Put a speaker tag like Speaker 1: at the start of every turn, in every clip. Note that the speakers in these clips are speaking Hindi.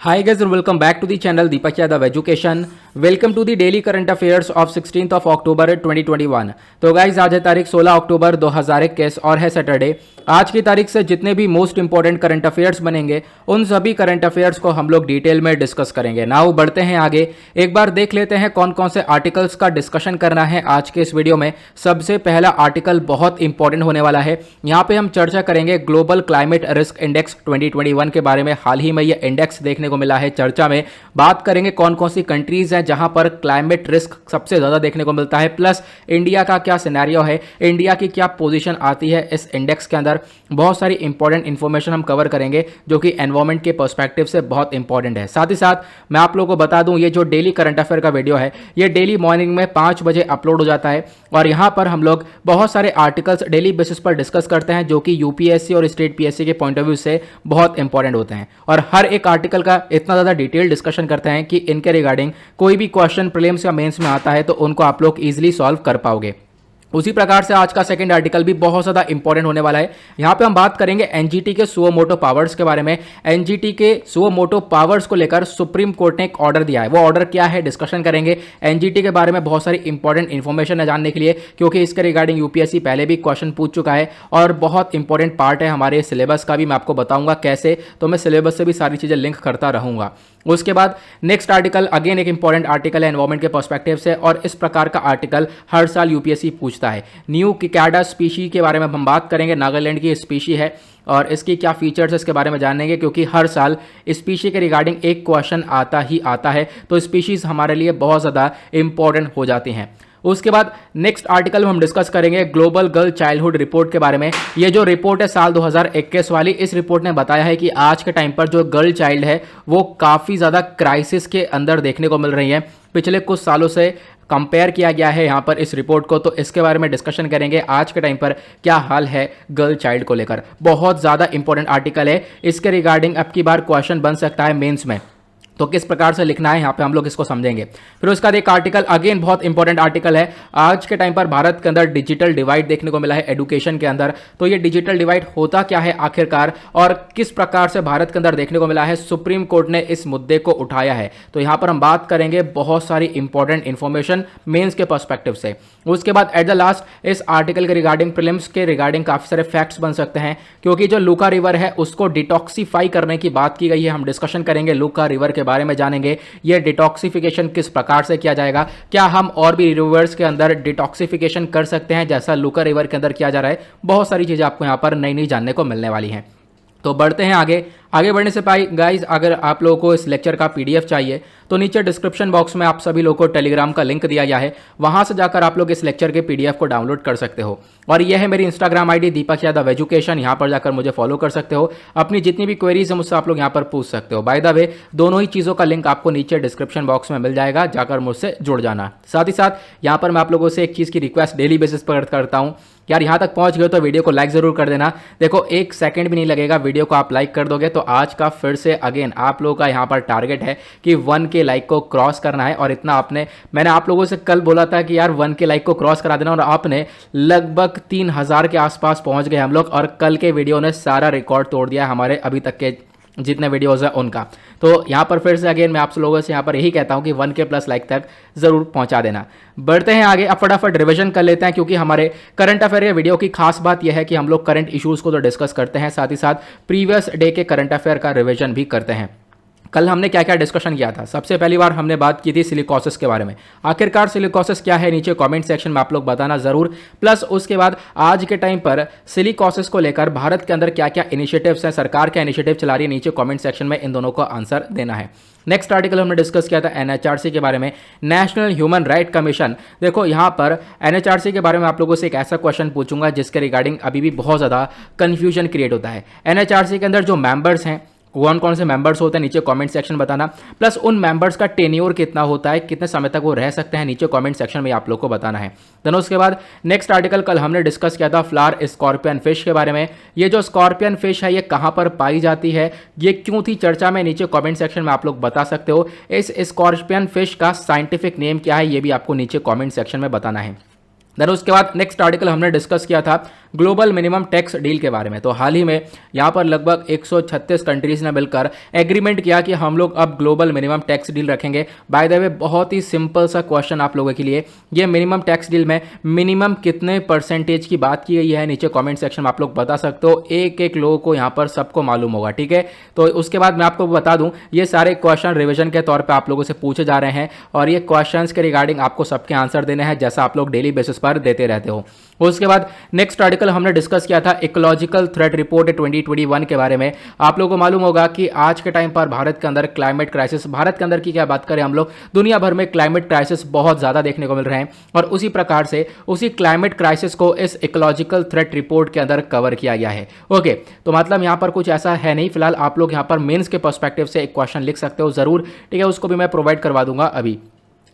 Speaker 1: Hi guys and welcome back to the channel Deepak Yadav Education. Welcome to the daily current affairs of 16th of October 2021. तो गाइज आज है तारीख 16 अक्टूबर 2021 और है सैटरडे। आज की तारीख से जितने भी मोस्ट इंपॉर्टेंट करंट अफेयर्स बनेंगे उन सभी करंट अफेयर्स को हम लोग डिटेल में डिस्कस करेंगे। नाउ बढ़ते हैं आगे, एक बार देख लेते हैं कौन कौन से आर्टिकल्स का डिस्कशन करना है आज के इस वीडियो में। सबसे पहला आर्टिकल बहुत इंपॉर्टेंट होने वाला है। यहाँ पे हम चर्चा करेंगे ग्लोबल क्लाइमेट रिस्क इंडेक्स 2021 के बारे में। हाल ही में ये इंडेक्स देखने को मिला है चर्चा में। बात करेंगे कौन कौन सी कंट्रीज हैं जहां पर क्लाइमेट रिस्क सबसे ज्यादा देखने को मिलता है, प्लस इंडिया का क्या सिनेरियो है, इंडिया की क्या पोजीशन आती है इस इंडेक्स के अंदर। बहुत सारी इंपॉर्टेंट इंफॉर्मेशन हम कवर करेंगे जो कि एनवायरमेंट के पर्सपेक्टिव से बहुत इंपॉर्टेंट है। साथ ही साथ मैं आप लोगों को बता दूं ये जो डेली करंट अफेयर का वीडियो है ये डेली मॉर्निंग में 5 बजे अपलोड हो जाता है और यहां पर हम लोग बहुत सारे आर्टिकल्स डेली बेसिस पर डिस्कस करते हैं जो कि यूपीएससी और स्टेट पीएससी के पॉइंट ऑफ व्यू से बहुत इंपॉर्टेंट होते हैं और हर एक आर्टिकल का इतना ज़्यादा डिटेल डिस्कशन करते हैं कि इनके रिगार्डिंग कोई भी क्वेश्चन प्रीलिम्स या मेंस में आता है तो उनको आप लोग इजीली सॉल्व कर पाओगे। उसी प्रकार से आज का सेकंड आर्टिकल भी बहुत ज़्यादा इंपॉर्टेंट होने वाला है। यहाँ पे हम बात करेंगे एनजीटी के सुओ मोटो पावर्स के बारे में। एनजीटी के सुओ मोटो पावर्स को लेकर सुप्रीम कोर्ट ने एक ऑर्डर दिया है, वो ऑर्डर क्या है डिस्कशन करेंगे। एनजीटी के बारे में बहुत सारी इंपॉर्टेंट इन्फॉर्मेशन है जानने के लिए क्योंकि इसके रिगार्डिंग यूपीएससी पहले भी क्वेश्चन पूछ चुका है और बहुत इंपॉर्टेंट पार्ट है हमारे सिलेबस का भी। मैं आपको बताऊंगा कैसे, तो मैं सिलेबस से भी सारी चीज़ें लिंक करता रहूंगा। उसके बाद नेक्स्ट आर्टिकल अगेन एक इंपॉर्टेंट आर्टिकल है एनवायरमेंट के पर्सपेक्टिव से और इस प्रकार का आर्टिकल हर साल यूपीएससी पूछता है। न्यू किकाडा स्पीशी के बारे में हम बात करेंगे। नागालैंड की स्पीशी है और इसकी क्या फीचर्स है इसके बारे में जानेंगे क्योंकि हर साल स्पीशी के रिगार्डिंग एक क्वेश्चन आता ही आता है, तो स्पीशीज हमारे लिए बहुत ज़्यादा इंपॉर्टेंट हो जाती हैं। उसके बाद नेक्स्ट आर्टिकल में हम डिस्कस करेंगे ग्लोबल गर्ल चाइल्डहुड रिपोर्ट के बारे में। ये जो रिपोर्ट है साल 2021 वाली, इस रिपोर्ट ने बताया है कि आज के टाइम पर जो गर्ल चाइल्ड है वो काफ़ी ज़्यादा क्राइसिस के अंदर देखने को मिल रही है। पिछले कुछ सालों से कंपेयर किया गया है यहाँ पर इस रिपोर्ट को, तो इसके बारे में डिस्कशन करेंगे आज के टाइम पर क्या हाल है गर्ल चाइल्ड को लेकर। बहुत ज़्यादा इंपॉर्टेंट आर्टिकल है, इसके रिगार्डिंग अब की बार क्वेश्चन बन सकता है मेंस में, तो किस प्रकार से लिखना है यहाँ पे हम लोग इसको समझेंगे। फिर उसका एक आर्टिकल अगेन बहुत इंपॉर्टेंट आर्टिकल है। आज के टाइम पर भारत के अंदर डिजिटल डिवाइड देखने को मिला है एडुकेशन के अंदर, तो ये डिजिटल डिवाइड होता क्या है आखिरकार और किस प्रकार से भारत के अंदर देखने को मिला है। सुप्रीम कोर्ट ने इस मुद्दे को उठाया है, तो यहाँ पर हम बात करेंगे बहुत सारी इंपॉर्टेंट इंफॉर्मेशन मेन्स के पर्सपेक्टिव से। उसके बाद एट द लास्ट इस आर्टिकल के रिगार्डिंग प्रीलिम्स के रिगार्डिंग काफ़ी सारे फैक्ट्स बन सकते हैं क्योंकि जो लुका रिवर है उसको डिटॉक्सीफाई करने की बात की गई है। हम डिस्कशन करेंगे लुका रिवर के बारे में, जानेंगे ये डिटॉक्सिफिकेशन किस प्रकार से किया जाएगा, क्या हम और भी रिवर्स के अंदर डिटॉक्सिफिकेशन कर सकते हैं जैसा लुका रिवर के अंदर किया जा रहा है। बहुत सारी चीज़ें आपको यहाँ पर नई नई जानने को मिलने वाली हैं। तो बढ़ते हैं आगे बढ़ने से पहले गाइज अगर आप लोगों को इस लेक्चर का पीडीएफ चाहिए तो नीचे डिस्क्रिप्शन बॉक्स में आप सभी लोगों को टेलीग्राम का लिंक दिया गया है, वहां से जाकर आप लोग इस लेक्चर के पीडीएफ को डाउनलोड कर सकते हो। और यह है मेरी Instagram ID Deepak Yadav education, यहाँ पर जाकर मुझे फॉलो कर सकते हो। अपनी जितनी भी क्वेरीज है मुझसे आप लोग यहाँ पर पूछ सकते हो। बाय द वे दोनों ही चीज़ों का लिंक आपको नीचे डिस्क्रिप्शन बॉक्स में मिल जाएगा, जाकर मुझसे जुड़ जाना। साथ ही साथ यहाँ पर मैं आप लोगों से एक चीज़ की रिक्वेस्ट डेली बेसिस पर करता हूँ, यार यहाँ तक पहुँच गए तो वीडियो को लाइक ज़रूर कर देना। देखो 1 सेकंड भी नहीं लगेगा, वीडियो को आप लाइक कर दोगे तो आज का फिर से अगेन आप लोगों का यहाँ पर टारगेट है कि 1K लाइक को क्रॉस करना है। और इतना मैंने आप लोगों से कल बोला था कि यार 1K लाइक को क्रॉस करा देना और आपने लगभग 3000 के आसपास पहुँच गए हम लोग और कल के वीडियो ने सारा रिकॉर्ड तोड़ दिया हमारे अभी तक के जितने वीडियोज़ हैं उनका। तो यहाँ पर फिर से अगेन मैं आप लोगों से यहाँ पर यही कहता हूँ कि 1K प्लस लाइक तक ज़रूर पहुँचा देना। बढ़ते हैं आगे, अब फटाफट रिवीजन कर लेते हैं क्योंकि हमारे करंट अफेयर के वीडियो की खास बात यह है कि हम लोग करंट इश्यूज़ को तो डिस्कस करते हैं, साथ ही साथ प्रीवियस डे के करंट अफेयर का रिवीजन भी करते हैं। कल हमने क्या क्या डिस्कशन किया था। सबसे पहली बार हमने बात की थी सिलिकोसिस के बारे में। आखिरकार सिलिकोसिस क्या है नीचे कमेंट सेक्शन में आप लोग बताना ज़रूर। प्लस उसके बाद आज के टाइम पर सिलिकोसिस को लेकर भारत के अंदर क्या क्या इनिशिएटिव्स हैं, सरकार क्या इनिशिएटिव चला रही है, नीचे कमेंट सेक्शन में इन दोनों को आंसर देना है। नेक्स्ट आर्टिकल हमने डिस्कस किया था एनएचआरसी के बारे में, नेशनल ह्यूमन राइट कमीशन। देखो यहाँ पर एनएचआरसी के बारे में आप लोगों से एक ऐसा क्वेश्चन पूछूंगा जिसके रिगार्डिंग अभी भी बहुत ज़्यादा कन्फ्यूजन क्रिएट होता है। एनएचआरसी के अंदर जो मेंबर्स हैं कौन कौन से मेंबर्स होते हैं नीचे कमेंट सेक्शन बताना, प्लस उन मेंबर्स का टेन्योर कितना होता है, कितने समय तक वो रह सकते हैं, नीचे कमेंट सेक्शन में आप लोग को बताना है। देन उसके बाद नेक्स्ट आर्टिकल कल हमने डिस्कस किया था फ्लावर स्कॉर्पियन फिश के बारे में। ये जो स्कॉर्पियन फिश है ये कहाँ पर पाई जाती है, ये क्यों थी चर्चा में, नीचे कमेंट सेक्शन में आप लोग बता सकते हो। इस स्कॉर्पियन फिश का साइंटिफिक नेम क्या है ये भी आपको नीचे कमेंट सेक्शन में बताना है। देन उसके बाद नेक्स्ट आर्टिकल हमने डिस्कस किया था ग्लोबल मिनिमम टैक्स डील के बारे में। तो हाल ही में यहाँ पर लगभग 136 कंट्रीज ने मिलकर एग्रीमेंट किया कि हम लोग अब ग्लोबल मिनिमम टैक्स डील रखेंगे। बाय द वे बहुत ही सिंपल सा क्वेश्चन आप लोगों के लिए, ये मिनिमम टैक्स डील में मिनिमम कितने परसेंटेज की बात की गई है नीचे कमेंट सेक्शन में आप लोग बता सकते हो। एक एक लोगों को यहाँ पर सबको मालूम होगा, ठीक है। तो उसके बाद मैं आपको बता दूं ये सारे क्वेश्चन रिवीजन के तौर पे आप लोगों से पूछे जा रहे हैं और ये क्वेश्चंस के रिगार्डिंग आपको सबके आंसर देने हैं जैसा आप लोग डेली बेसिस पर देते रहते हो। उसके बाद नेक्स्ट आर्टिकल हमने डिस्कस किया था इकोलॉजिकल थ्रेट रिपोर्ट 2021 के बारे में। आप लोगों को मालूम होगा कि आज के टाइम पर भारत के अंदर क्लाइमेट क्राइसिस, भारत के अंदर की क्या बात करें हम लोग, दुनिया भर में क्लाइमेट क्राइसिस बहुत ज़्यादा देखने को मिल रहे हैं और उसी प्रकार से उसी क्लाइमेट क्राइसिस को इस इकोलॉजिकल थ्रेट रिपोर्ट के अंदर कवर किया गया है। ओके, तो मतलब यहाँ पर कुछ ऐसा है नहीं, फिलहाल आप लोग यहाँ पर मेंस के पर्सपेक्टिव से एक क्वेश्चन लिख सकते हो ज़रूर, ठीक है। उसको भी मैं प्रोवाइड करवा दूंगा अभी,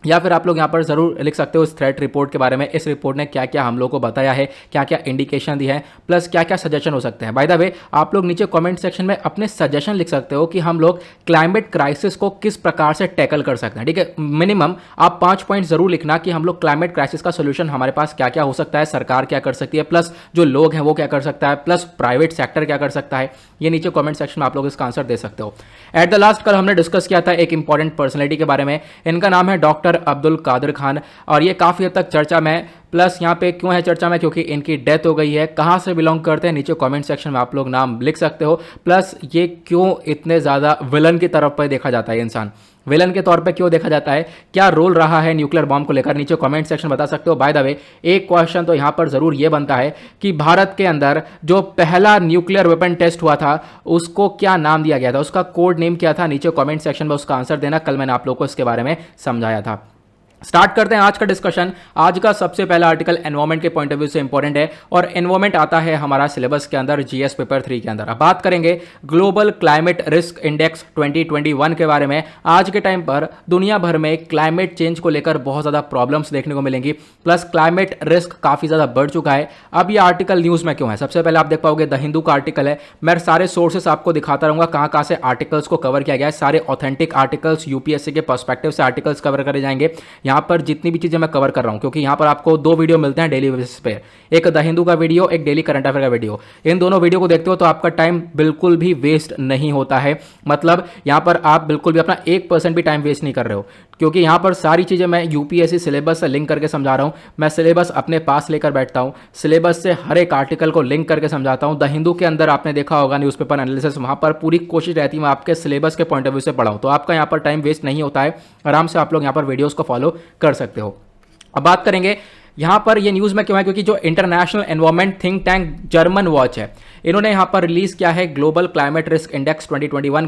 Speaker 1: या फिर आप लोग यहाँ पर ज़रूर लिख सकते हो इस थ्रेट रिपोर्ट के बारे में, इस रिपोर्ट ने क्या क्या हम लोग को बताया है, क्या क्या इंडिकेशन दी है, प्लस क्या क्या सजेशन हो सकते हैं। बाय द वे आप लोग नीचे कमेंट सेक्शन में अपने सजेशन लिख सकते हो कि हम लोग क्लाइमेट क्राइसिस को किस प्रकार से टैकल कर सकते हैं, ठीक है। मिनिमम आप 5 पॉइंट जरूर लिखना कि हम लोग क्लाइमेट क्राइसिस का सोल्यूशन हमारे पास क्या क्या हो सकता है, सरकार क्या कर सकती है, प्लस जो लोग हैं वो क्या कर सकता है, प्लस प्राइवेट सेक्टर क्या कर सकता है। ये नीचे कमेंट सेक्शन में आप लोग इसका आंसर दे सकते हो। एट द लास्ट कल हमने डिस्कस किया था एक इंपॉर्टेंट पर्सनैलिटी के बारे में, इनका नाम है डॉक्टर अब्दुल कादिर खान और ये काफ़ी हद तक चर्चा में, प्लस यहाँ पे क्यों है चर्चा में, क्योंकि इनकी डेथ हो गई है। कहाँ से बिलोंग करते हैं नीचे कमेंट सेक्शन में आप लोग नाम लिख सकते हो, प्लस ये क्यों इतने ज़्यादा विलन की तरफ पर देखा जाता है, इंसान विलन के तौर पे क्यों देखा जाता है, क्या रोल रहा है न्यूक्लियर बॉम्ब को लेकर, नीचे कमेंट सेक्शन बता सकते हो। बाय द वे एक क्वेश्चन तो यहाँ पर जरूर ये बनता है कि भारत के अंदर जो पहला न्यूक्लियर वेपन टेस्ट हुआ था उसको क्या नाम दिया गया था, उसका कोड नेम क्या था, नीचे कमेंट सेक्शन में उसका आंसर देना। कल मैंने आप लोग को इसके बारे में समझाया था। स्टार्ट करते हैं आज का डिस्कशन। आज का सबसे पहला आर्टिकल एनवायरमेंट के पॉइंट ऑफ व्यू से इंपॉर्टेंट है और एनवायरमेंट आता है हमारा सिलेबस के अंदर जीएस पेपर 3 के अंदर। अब बात करेंगे ग्लोबल क्लाइमेट रिस्क इंडेक्स 2021 के बारे में। आज के टाइम पर दुनिया भर में क्लाइमेट चेंज को लेकर बहुत ज़्यादा प्रॉब्लम्स देखने को मिलेंगी, प्लस क्लाइमेट रिस्क काफ़ी ज़्यादा बढ़ चुका है। अब ये आर्टिकल न्यूज़ में क्यों है, सबसे पहले आप देख पाओगे द हिंदू का आर्टिकल है। मैं सारे सोर्सेस आपको दिखाता रहूँगा कहाँ कहाँ से आर्टिकल्स को कवर किया गया है, सारे ऑथेंटिक आर्टिकल्स यूपीएससी के पर्सपेक्टिव से आर्टिकल्स कवर करे जाएंगे। यहाँ पर जितनी भी चीजें मैं कवर कर रहा हूं, क्योंकि यहां पर आपको 2 वीडियो मिलते हैं डेली बेसिस पे, एक द हिंदू का वीडियो, एक डेली करंट अफेयर का वीडियो। इन दोनों वीडियो को देखते हो तो आपका टाइम बिल्कुल भी वेस्ट नहीं होता है, मतलब यहां पर आप बिल्कुल भी अपना 1% भी टाइम वेस्ट नहीं कर रहे हो, क्योंकि यहां पर सारी चीजें मैं यूपीएससी सिलेबस से लिंक करके समझा रहा हूं। मैं सिलेबस अपने पास लेकर बैठता हूं, सिलेबस से हर एक आर्टिकल को लिंक करके समझाता हूं। द हिंदू के अंदर आपने देखा होगा न्यूज़पेपर एनालिसिस, वहां पर पूरी कोशिश रहती है मैं आपके सिलेबस के पॉइंट ऑफ व्यू से पढ़ाऊं, तो आपका यहां पर टाइम वेस्ट नहीं होता है, आराम से आप लोग यहां पर वीडियोस को फॉलो कर सकते हो। अब बात करेंगे यहां पर ये न्यूज़ में क्यों है, क्योंकि जो international environment think tank German watch है, इन्होंने यहां पर रिलीज किया है ग्लोबल क्लाइमेट रिस्क इंडेक्स 2021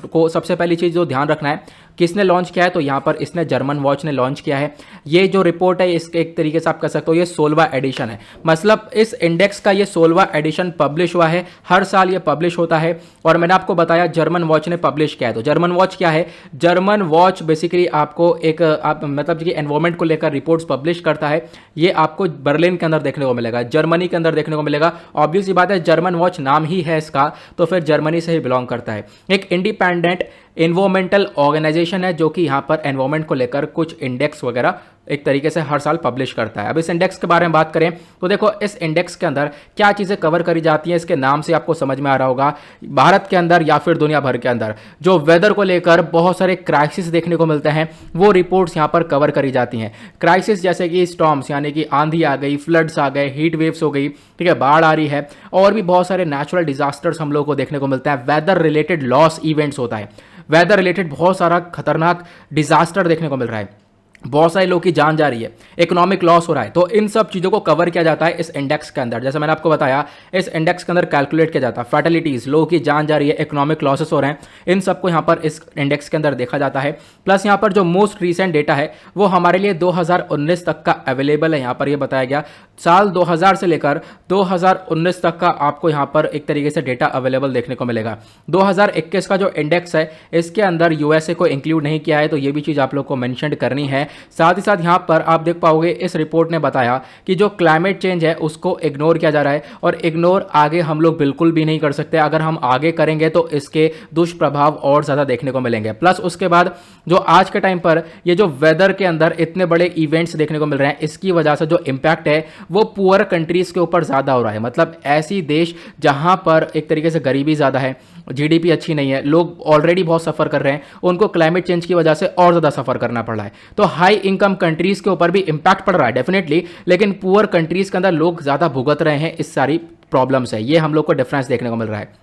Speaker 1: को। सबसे पहली चीज जो ध्यान रखना है, किसने लॉन्च किया है, तो यहां पर इसने जर्मन वॉच ने लॉन्च किया है। ये जो रिपोर्ट है इसके एक तरीके से आप कह सकते हो ये 16वां एडिशन है, मतलब इस इंडेक्स का ये 16वां एडिशन पब्लिश हुआ है। हर साल ये पब्लिश होता है और मैंने आपको बताया जर्मन वॉच ने पब्लिश किया है। तो जर्मन वॉच क्या है, जर्मन वॉच बेसिकली आपको एक मतलब कि एनवायरमेंट को लेकर रिपोर्ट्स पब्लिश करता है। ये आपको बर्लिन के अंदर देखने को मिलेगा, जर्मनी के अंदर देखने को मिलेगा। ऑब्वियस सी बात है जर्मन वॉच नाम ही है इसका, तो फिर जर्मनी से ही बिलोंग करता है। एक इंडिपेंडेंट एनवायरमेंटल ऑर्गेनाइजेशन है जो कि यहाँ पर एनवायरमेंट को लेकर कुछ इंडेक्स वगैरह एक तरीके से हर साल पब्लिश करता है। अब इस इंडेक्स के बारे में बात करें तो देखो इस इंडेक्स के अंदर क्या चीज़ें कवर करी जाती हैं, इसके नाम से आपको समझ में आ रहा होगा। भारत के अंदर या फिर दुनिया भर के अंदर जो वेदर को लेकर बहुत सारे क्राइसिस देखने को मिलते हैं वो रिपोर्ट्स यहाँ पर कवर करी जाती हैं। क्राइसिस जैसे कि स्टॉर्म्स यानी कि आंधी आ गई, फ्लड्स आ गए, हीट वेव्स हो गई, ठीक है, बाढ़ आ रही है, और भी बहुत सारे नेचुरल डिजास्टर्स हम लोग को देखने को मिलता है। वेदर रिलेटेड लॉस इवेंट्स होता है, वेदर रिलेटेड बहुत सारा खतरनाक डिजास्टर देखने को मिल रहा है, बहुत सारे लोग की जान जा रही है, इकोनॉमिक लॉस हो रहा है। तो इन सब चीज़ों को कवर किया जाता है इस इंडेक्स के अंदर। जैसे मैंने आपको बताया इस इंडेक्स के अंदर कैलकुलेट किया जाता है फर्टिलिटीज़, लोगों की जान जा रही है, इकोनॉमिक लॉसेस हो रहे हैं, इन सबको यहाँ पर इस इंडेक्स के अंदर देखा जाता है। प्लस यहाँ पर जो मोस्ट रिसेंट डेटा है वो हमारे लिए 2019 तक का अवेलेबल है। यहाँ पर ये बताया गया साल 2000 से लेकर 2019 तक का आपको यहाँ पर एक तरीके से डेटा अवेलेबल देखने को मिलेगा। 2021 का जो इंडेक्स है इसके अंदर यूएसए को इंक्लूड नहीं किया है, तो ये भी चीज़ आप लोग को मेंशन करनी है। हैं। साथ ही साथ यहाँ पर आप देख पाओगे इस रिपोर्ट ने बताया कि जो क्लाइमेट चेंज है उसको इग्नोर किया जा रहा है, और इग्नोर आगे हम लोग बिल्कुल भी नहीं कर सकते। अगर हम आगे करेंगे तो इसके दुष्प्रभाव और ज़्यादा देखने को मिलेंगे। प्लस उसके बाद जो आज के टाइम पर ये जो वेदर के अंदर इतने बड़े इवेंट्स देखने को मिल रहे हैं, इसकी वजह से जो इम्पैक्ट है वो पुअर कंट्रीज के ऊपर ज़्यादा हो रहा है। मतलब ऐसी देश जहां पर एक तरीके से गरीबी ज़्यादा है, जीडीपी अच्छी नहीं है, लोग ऑलरेडी बहुत सफ़र कर रहे हैं, उनको क्लाइमेट चेंज की वजह से और ज़्यादा सफ़र करना पड़ रहा है। तो हाई इनकम कंट्रीज़ के ऊपर भी इंपैक्ट पड़ रहा है डेफिनेटली, लेकिन पुअर कंट्रीज़ के अंदर लोग ज़्यादा भुगत रहे हैं इस सारी प्रॉब्लम से। ये हम लोग को डिफरेंस देखने को मिल रहा है।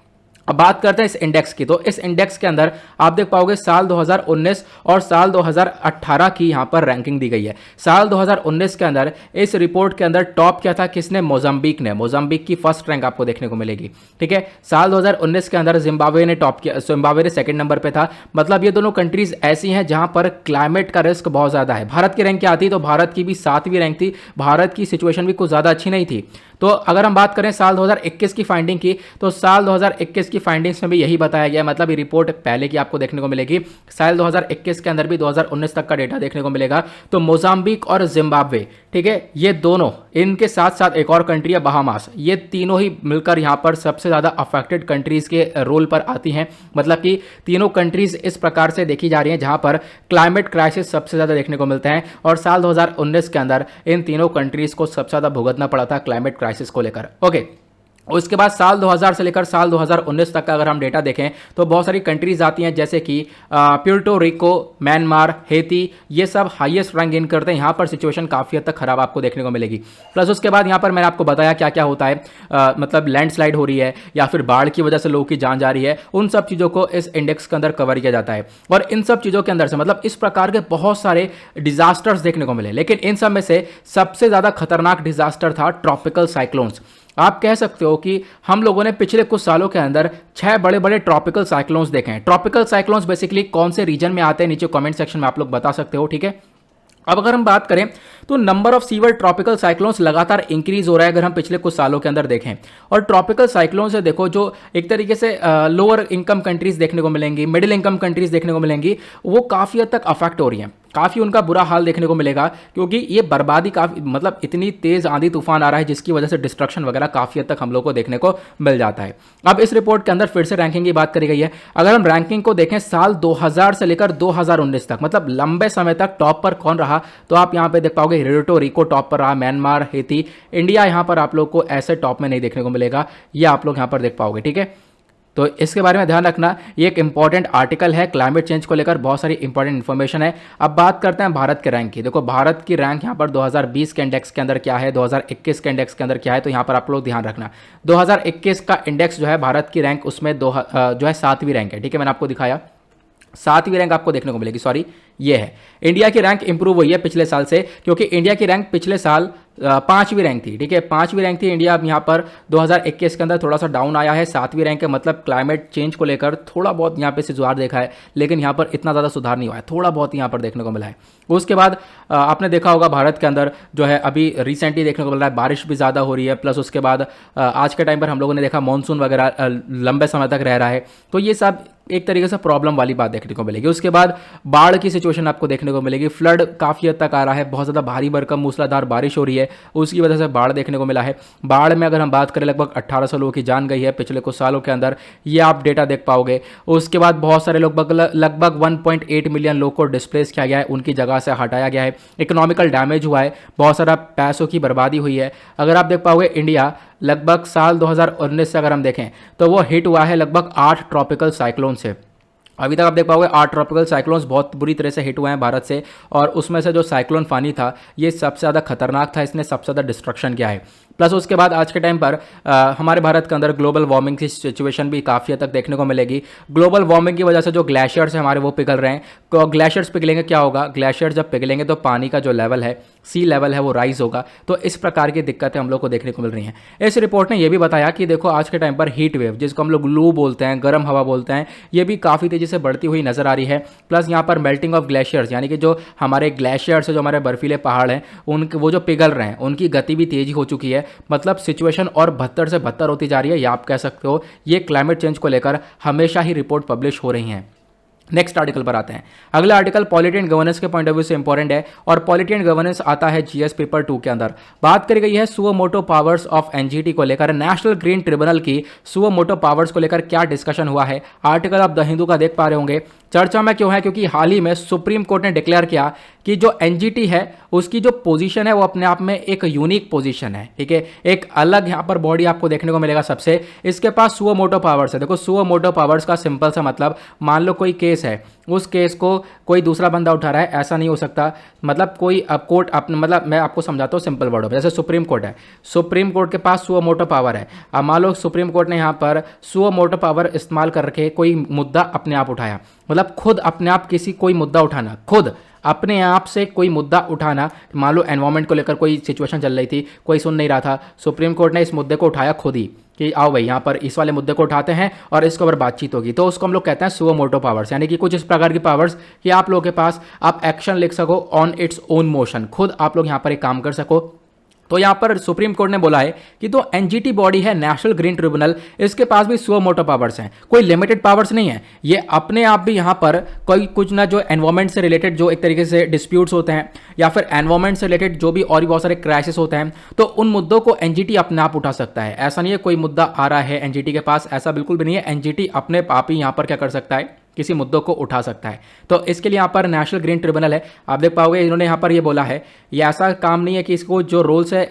Speaker 1: अब बात करते हैं इस इंडेक्स की। तो इस इंडेक्स के अंदर आप देख पाओगे साल 2019 और साल 2018 की यहां पर रैंकिंग दी गई है। साल 2019 के अंदर इस रिपोर्ट के अंदर टॉप किया था किसने? मोजाम्बिक ने। मोजाम्बिक की फर्स्ट रैंक आपको देखने को मिलेगी। ठीक है, साल 2019 के अंदर जिम्बाब्वे ने टॉप किया, जिम्बाब्वे ने सेकंड नंबर पे था। मतलब ये दोनों कंट्रीज ऐसी हैं जहां पर क्लाइमेट का रिस्क बहुत ज्यादा है। भारत की रैंक क्या आती? तो भारत की भी 7वीं रैंक थी। भारत की सिचुएशन भी कुछ ज्यादा अच्छी नहीं थी। तो अगर हम बात करें साल 2021 की फाइंडिंग की, तो साल 2021 की फाइंडिंग्स में भी यही बताया गया। मतलब ये रिपोर्ट पहले की आपको देखने को मिलेगी। साल 2021 के अंदर भी 2019 तक का डेटा देखने को मिलेगा। तो मोजाम्बिक और जिम्बाब्वे, ठीक है, ये दोनों, इनके साथ साथ एक और कंट्री है बहामास, ये तीनों ही मिलकर यहाँ पर सबसे ज़्यादा अफेक्टेड कंट्रीज़ के रोल पर आती हैं। मतलब कि तीनों कंट्रीज़ इस प्रकार से देखी जा रही हैं जहाँ पर क्लाइमेट क्राइसिस सबसे ज़्यादा देखने को मिलते हैं। और साल 2019 के अंदर इन तीनों कंट्रीज़ को सबसे ज़्यादा भुगतना पड़ा था क्लाइमेट क्राइसिस को लेकर। ओके, उसके बाद साल 2000 से लेकर साल 2019 तक का अगर हम डेटा देखें तो बहुत सारी कंट्रीज आती हैं, जैसे कि प्यूर्टो रिको, म्यांमार, हेती, ये सब हाईएस्ट रैंक गेन करते हैं। यहाँ पर सिचुएशन काफ़ी हद तक खराब आपको देखने को मिलेगी। प्लस उसके बाद यहाँ पर मैंने आपको बताया क्या क्या होता है, मतलब लैंडस्लाइड हो रही है या फिर बाढ़ की वजह से लोगों की जान जा रही है, उन सब चीज़ों को इस इंडेक्स के अंदर कवर किया जाता है। और इन सब चीज़ों के अंदर से मतलब इस प्रकार के बहुत सारे डिजास्टर्स देखने को मिले, लेकिन इन सब में से सबसे ज़्यादा खतरनाक डिजास्टर था ट्रॉपिकल साइक्लोन्स। आप कह सकते हो कि हम लोगों ने पिछले कुछ सालों के अंदर 6 बड़े बड़े ट्रॉपिकल साइक्लोन्स देखे हैं। ट्रॉपिकल साइक्लोन्स बेसिकली कौन से रीजन में आते हैं, नीचे कमेंट सेक्शन में आप लोग बता सकते हो। ठीक है, अब अगर हम बात करें तो number of severe tropical cyclones लगातार इंक्रीज हो रहा है अगर हम पिछले कुछ सालों के अंदर देखें। और ट्रॉपिकल साइक्लोन से देखो जो एक तरीके से लोअर इनकम कंट्रीज देखने को मिलेंगी, मिडिल इनकम कंट्रीज देखने को मिलेंगी, वो काफ़ी हद तक अफेक्ट हो रही हैं, काफ़ी उनका बुरा हाल देखने को मिलेगा, क्योंकि ये बर्बादी काफ़ी, मतलब इतनी तेज़ आंधी तूफान आ रहा है जिसकी वजह से डिस्ट्रक्शन वगैरह काफ़ी हद तक हम लोग को देखने को मिल जाता है। अब इस रिपोर्ट के अंदर फिर से रैंकिंग की बात करी गई है। अगर हम रैंकिंग को देखें साल 2000 से लेकर 2019 तक, मतलब लंबे समय तक टॉप पर कौन रहा, तो आप यहाँ पे देख पाओगे प्यूर्टो रिको टॉप पर रहा, म्यांमार, हेती, इंडिया यहाँ पर आप लोग को ऐसे टॉप में नहीं देखने को मिलेगा, ये आप लोग यहाँ पर देख पाओगे। ठीक है, तो इसके बारे में ध्यान रखना, ये एक इंपॉर्टेंट आर्टिकल है, क्लाइमेट चेंज को लेकर बहुत सारी इंपॉर्टेंट इन्फॉर्मेशन है। अब बात करते हैं भारत के रैंक की। देखो भारत की रैंक यहाँ पर 2020 के इंडेक्स के अंदर क्या है, 2021 के इंडेक्स के अंदर क्या है, तो यहाँ पर आप लोग ध्यान रखना। 2021 का इंडेक्स जो है भारत की रैंक उसमें जो है 7वीं रैंक है। ठीक है, मैंने आपको दिखाया 7वीं रैंक आपको देखने को मिलेगी, सॉरी ये है। इंडिया की रैंक इंप्रूव हुई है पिछले साल से, क्योंकि इंडिया की रैंक पिछले साल 5वीं रैंक थी। ठीक है, 5वीं रैंक थी इंडिया, अब यहाँ पर 2021 के अंदर थोड़ा सा डाउन आया है, 7वीं रैंक है। मतलब क्लाइमेट चेंज को लेकर थोड़ा बहुत यहाँ पे से सुधार देखा है, लेकिन यहाँ पर इतना ज़्यादा सुधार नहीं हुआ है, थोड़ा बहुत यहाँ पर देखने को मिला है। उसके बाद आपने देखा होगा भारत के अंदर जो है अभी रिसेंटली देखने को मिल रहा है बारिश भी ज़्यादा हो रही है। प्लस उसके बाद आज के टाइम पर हम लोगों ने देखा मानसून वगैरह लंबे समय तक रह रहा है, तो ये सब एक तरीके से प्रॉब्लम वाली बात देखने को मिलेगी। उसके बाद बाढ़ की सिचुएशन आपको देखने को मिलेगी, फ्लड काफ़ी हद तक आ रहा है, बहुत ज़्यादा भारी भरकम मूसलाधार बारिश हो रही है, उसकी वजह से बाढ़ देखने को मिला है। बाढ़ में अगर हम बात करें लगभग 1800 लोगों की जान गई है पिछले कुछ सालों के अंदर, ये आप डेटा देख पाओगे। उसके बाद बहुत सारे लोग लगभग 1.8 मिलियन लोग को डिस्प्लेस किया गया है, उनकी जगह से हटाया गया है, इकोनॉमिकल डैमेज हुआ है, बहुत सारा पैसों की बर्बादी हुई है। अगर आप देख पाओगे इंडिया लगभग साल 2019 से अगर हम देखें तो वो हिट हुआ है लगभग 8 ट्रॉपिकल साइक्लोन से। अभी तक आप देख पाओगे 8 ट्रॉपिकल साइक्लोन्स बहुत बुरी तरह से हिट हुए हैं भारत से, और उसमें से जो साइक्लोन फानी था ये सबसे ज़्यादा खतरनाक था, इसने सबसे ज़्यादा डिस्ट्रक्शन किया है। प्लस उसके बाद आज के टाइम पर हमारे भारत के अंदर ग्लोबल वार्मिंग की सिचुएशन भी काफ़ी हद तक देखने को मिलेगी। ग्लोबल वार्मिंग की वजह से जो ग्लेशियर्स हैं हमारे वो पिघल रहे हैं, तो ग्लेशियर्स पिघलेंगे क्या होगा, ग्लेशियर्स जब पिघलेंगे तो पानी का जो लेवल है, सी लेवल है, वो राइज होगा। तो इस प्रकार की दिक्कतें हम लोग को देखने को मिल रही हैं। इस रिपोर्ट ने यह भी बताया कि देखो आज के टाइम पर हीट वेव, जिसको हम लोग लू बोलते हैं, गर्म हवा बोलते हैं, ये भी काफ़ी तेज़ी से बढ़ती हुई नजर आ रही है। प्लस यहाँ पर मेल्टिंग ऑफ ग्लेशियर्स, यानी कि जो हमारे ग्लेशियर्स है, जो हमारे बर्फीले पहाड़ हैं, उनके वो जो पिघल रहे हैं उनकी गति भी तेजी हो चुकी है। मतलब सिचुएशन और बदतर से बदतर होती जा रही है, या आप कह सकते हो ये क्लाइमेट चेंज को लेकर हमेशा ही रिपोर्ट पब्लिश हो रही हैं। नेक्स्ट आर्टिकल पर आते हैं। अगला आर्टिकल पॉलिटी एंड गवर्नेंस के पॉइंट ऑफ व्यू से इंपॉर्टेंट है और पॉलिटी एंड गवर्नेंस आता है जीएस पेपर 2 के अंदर। बात करी गई है suo motu powers of NGT को लेकर, नेशनल ग्रीन ट्रिब्यूनल की सुओ मोटो पावर्स को लेकर क्या डिस्कशन हुआ है। आर्टिकल आप द हिंदू का देख पा रहे होंगे। चर्चा में क्यों है? क्योंकि हाल ही में सुप्रीम कोर्ट ने डिक्लेयर किया कि जो एनजीटी है उसकी जो पोजीशन है वो अपने आप में एक यूनिक पोजीशन है, ठीक है, एक अलग यहाँ पर बॉडी आपको देखने को मिलेगा सबसे। इसके पास सुओ मोटो पावर्स है। देखो सुओ मोटो पावर्स का सिंपल सा मतलब, मान लो कोई केस है, उस केस को कोई दूसरा बंदा उठा रहा है, ऐसा नहीं हो सकता। मतलब कोई अब कोर्ट अपने, मतलब मैं आपको समझाता हूँ सिंपल वर्डों में। जैसे सुप्रीम कोर्ट है, सुप्रीम कोर्ट के पास सुओ मोटो पावर है। अब मान लो सुप्रीम कोर्ट ने यहाँ पर सुओ मोटो पावर इस्तेमाल करके कोई मुद्दा अपने आप उठाया, मतलब खुद अपने आप किसी कोई मुद्दा उठाना, खुद अपने आप से कोई मुद्दा उठाना। मान लो एनवायरमेंट को लेकर कोई सिचुएशन चल रही थी, कोई सुन नहीं रहा था, सुप्रीम कोर्ट ने इस मुद्दे को उठाया खुद ही कि आओ भाई यहाँ पर इस वाले मुद्दे को उठाते हैं और इसके ऊपर बातचीत होगी, तो उसको हम लोग कहते हैं सुओ मोटो पावर्स। यानी कि कुछ इस प्रकार की पावर्स कि आप लोगों के पास आप एक्शन लिख सको ऑन इट्स ओन मोशन, खुद आप लोग यहाँ पर एक काम कर सको। तो यहाँ पर सुप्रीम कोर्ट ने बोला है कि तो एनजीटी बॉडी है नेशनल ग्रीन ट्रिब्यूनल, इसके पास भी सुओ मोटो पावर्स हैं, कोई लिमिटेड पावर्स नहीं है। ये अपने आप भी यहाँ पर कोई कुछ ना जो एनवायरमेंट से रिलेटेड जो एक तरीके से डिस्प्यूट्स होते हैं या फिर एनवायरमेंट से रिलेटेड जो भी और भी बहुत सारे क्राइसिस होते हैं, तो उन मुद्दों को एनजीटी अपने आप उठा सकता है। ऐसा नहीं है कोई मुद्दा आ रहा है एनजीटी के पास, ऐसा बिल्कुल भी नहीं है। एनजीटी अपने आप ही यहाँ पर क्या कर सकता है, किसी मुद्दों को उठा सकता है। तो इसके लिए यहाँ पर नेशनल ग्रीन ट्रिब्यूनल है। आप देख पाओगे इन्होंने यहाँ पर ये बोला है, ये ऐसा काम नहीं है कि इसको जो रोल्स है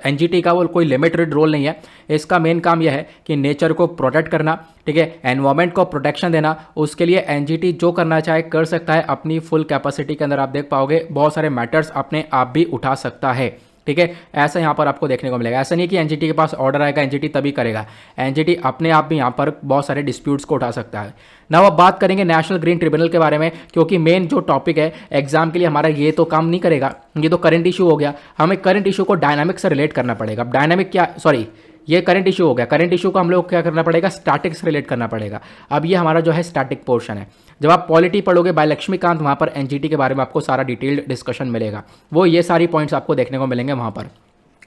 Speaker 1: एनजीटी का वो कोई लिमिटेड रोल नहीं है। इसका मेन काम यह है कि नेचर को प्रोटेक्ट करना, ठीक है, एनवायरमेंट को प्रोटेक्शन देना। उसके लिए एनजीटी जो करना चाहे कर सकता है अपनी फुल कैपेसिटी के अंदर। आप देख पाओगे बहुत सारे मैटर्स अपने आप भी उठा सकता है, ठीक है। ऐसा यहाँ पर आपको देखने को मिलेगा। ऐसा नहीं कि एनजीटी के पास ऑर्डर आएगा एनजीटी तभी करेगा, एनजीटी अपने आप भी यहाँ पर बहुत सारे डिस्प्यूट्स को उठा सकता है। ना अब बात करेंगे नेशनल ग्रीन ट्रिब्यूनल के बारे में, क्योंकि मेन जो टॉपिक है एग्जाम के लिए हमारा ये तो काम नहीं करेगा, ये तो करंट इशू हो गया। हमें करंट इशू को डायनामिक से रिलेट करना पड़ेगा। डायनामिक क्या, सॉरी ये करंट इशू हो गया, करंट इशू को हम लोग क्या करना पड़ेगा, स्टैटिक से रिलेट करना पड़ेगा। अब ये हमारा जो है स्टैटिक पोर्शन है। जब आप पॉलिटी पढ़ोगे बाय लक्ष्मीकांत, वहाँ पर एनजीटी के बारे में आपको सारा डिटेल्ड डिस्कशन मिलेगा, वो ये सारी पॉइंट्स आपको देखने को मिलेंगे वहाँ पर।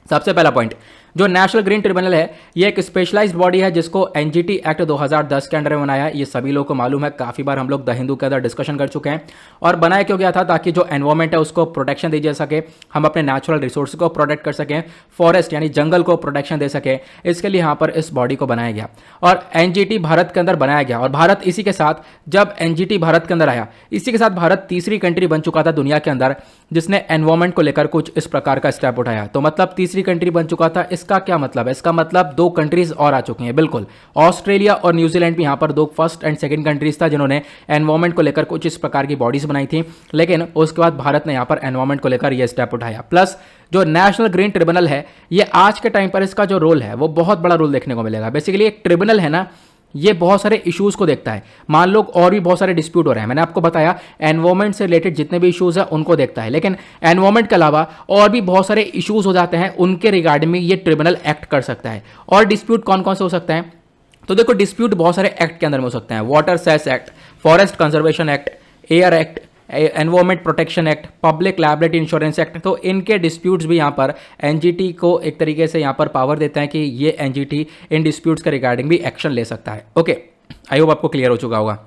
Speaker 1: सबसे पहला पॉइंट, जो नेशनल ग्रीन ट्रिब्यूनल है ये एक स्पेशलाइज्ड बॉडी है जिसको एनजीटी एक्ट 2010 के अंडर में बनाया है। ये सभी लोगों को मालूम है, काफ़ी बार हम लोग द हिंदू के अंदर डिस्कशन कर चुके हैं। और बनाया क्यों गया था, ताकि जो एनवायरमेंट है उसको प्रोटेक्शन दी जा सके, हम अपने नेचुरल रिसोर्स को प्रोटेक्ट कर सकें, फॉरेस्ट यानी जंगल को प्रोटेक्शन दे सके। इसके लिए यहाँ पर इस बॉडी को बनाया गया और एनजीटी भारत के अंदर बनाया गया। और भारत इसी के साथ, जब एनजीटी भारत के अंदर आया, इसी के साथ भारत तीसरी कंट्री बन चुका था दुनिया के अंदर जिसने एनवायरमेंट को लेकर कुछ इस प्रकार का स्टेप उठाया। तो मतलब तीसरी कंट्री बन चुका था। इसका क्या मतलब है, इसका मतलब दो कंट्रीज और आ चुकी हैं। बिल्कुल, ऑस्ट्रेलिया और न्यूजीलैंड भी यहाँ पर दो फर्स्ट एंड सेकंड कंट्रीज था जिन्होंने एनवायरमेंट को लेकर कुछ इस प्रकार की बॉडीज बनाई थी। लेकिन उसके बाद भारत ने यहाँ पर एनवायरमेंट को लेकर यह स्टेप उठाया। प्लस जो नेशनल ग्रीन ट्रिब्यूनल है, ये आज के टाइम पर इसका जो रोल है वो बहुत बड़ा रोल देखने को मिलेगा। बेसिकली एक ट्रिब्यूनल है ना, ये बहुत सारे इश्यूज को देखता है। मान लो और भी बहुत सारे डिस्प्यूट हो रहे हैं, मैंने आपको बताया एनवायरमेंट से रिलेटेड जितने भी इश्यूज हैं उनको देखता है। लेकिन एनवायरमेंट के अलावा और भी बहुत सारे इश्यूज हो जाते हैं, उनके रिगार्डिंग में ये ट्रिब्यूनल एक्ट कर सकता है। और डिस्प्यूट कौन कौन से हो सकते हैं, तो देखो डिस्प्यूट बहुत सारे एक्ट के अंदर में हो सकते हैं। Water cess act, forest conservation act, air act, environment protection act, public liability insurance act. तो इनके डिस्प्यूट्स भी यहाँ पर एनजीटी को एक तरीके से यहाँ पर पावर देते हैं कि ये एनजीटी इन डिस्प्यूट्स के रिगार्डिंग भी एक्शन ले सकता है। ओके, आई होप आपको क्लियर हो चुका होगा।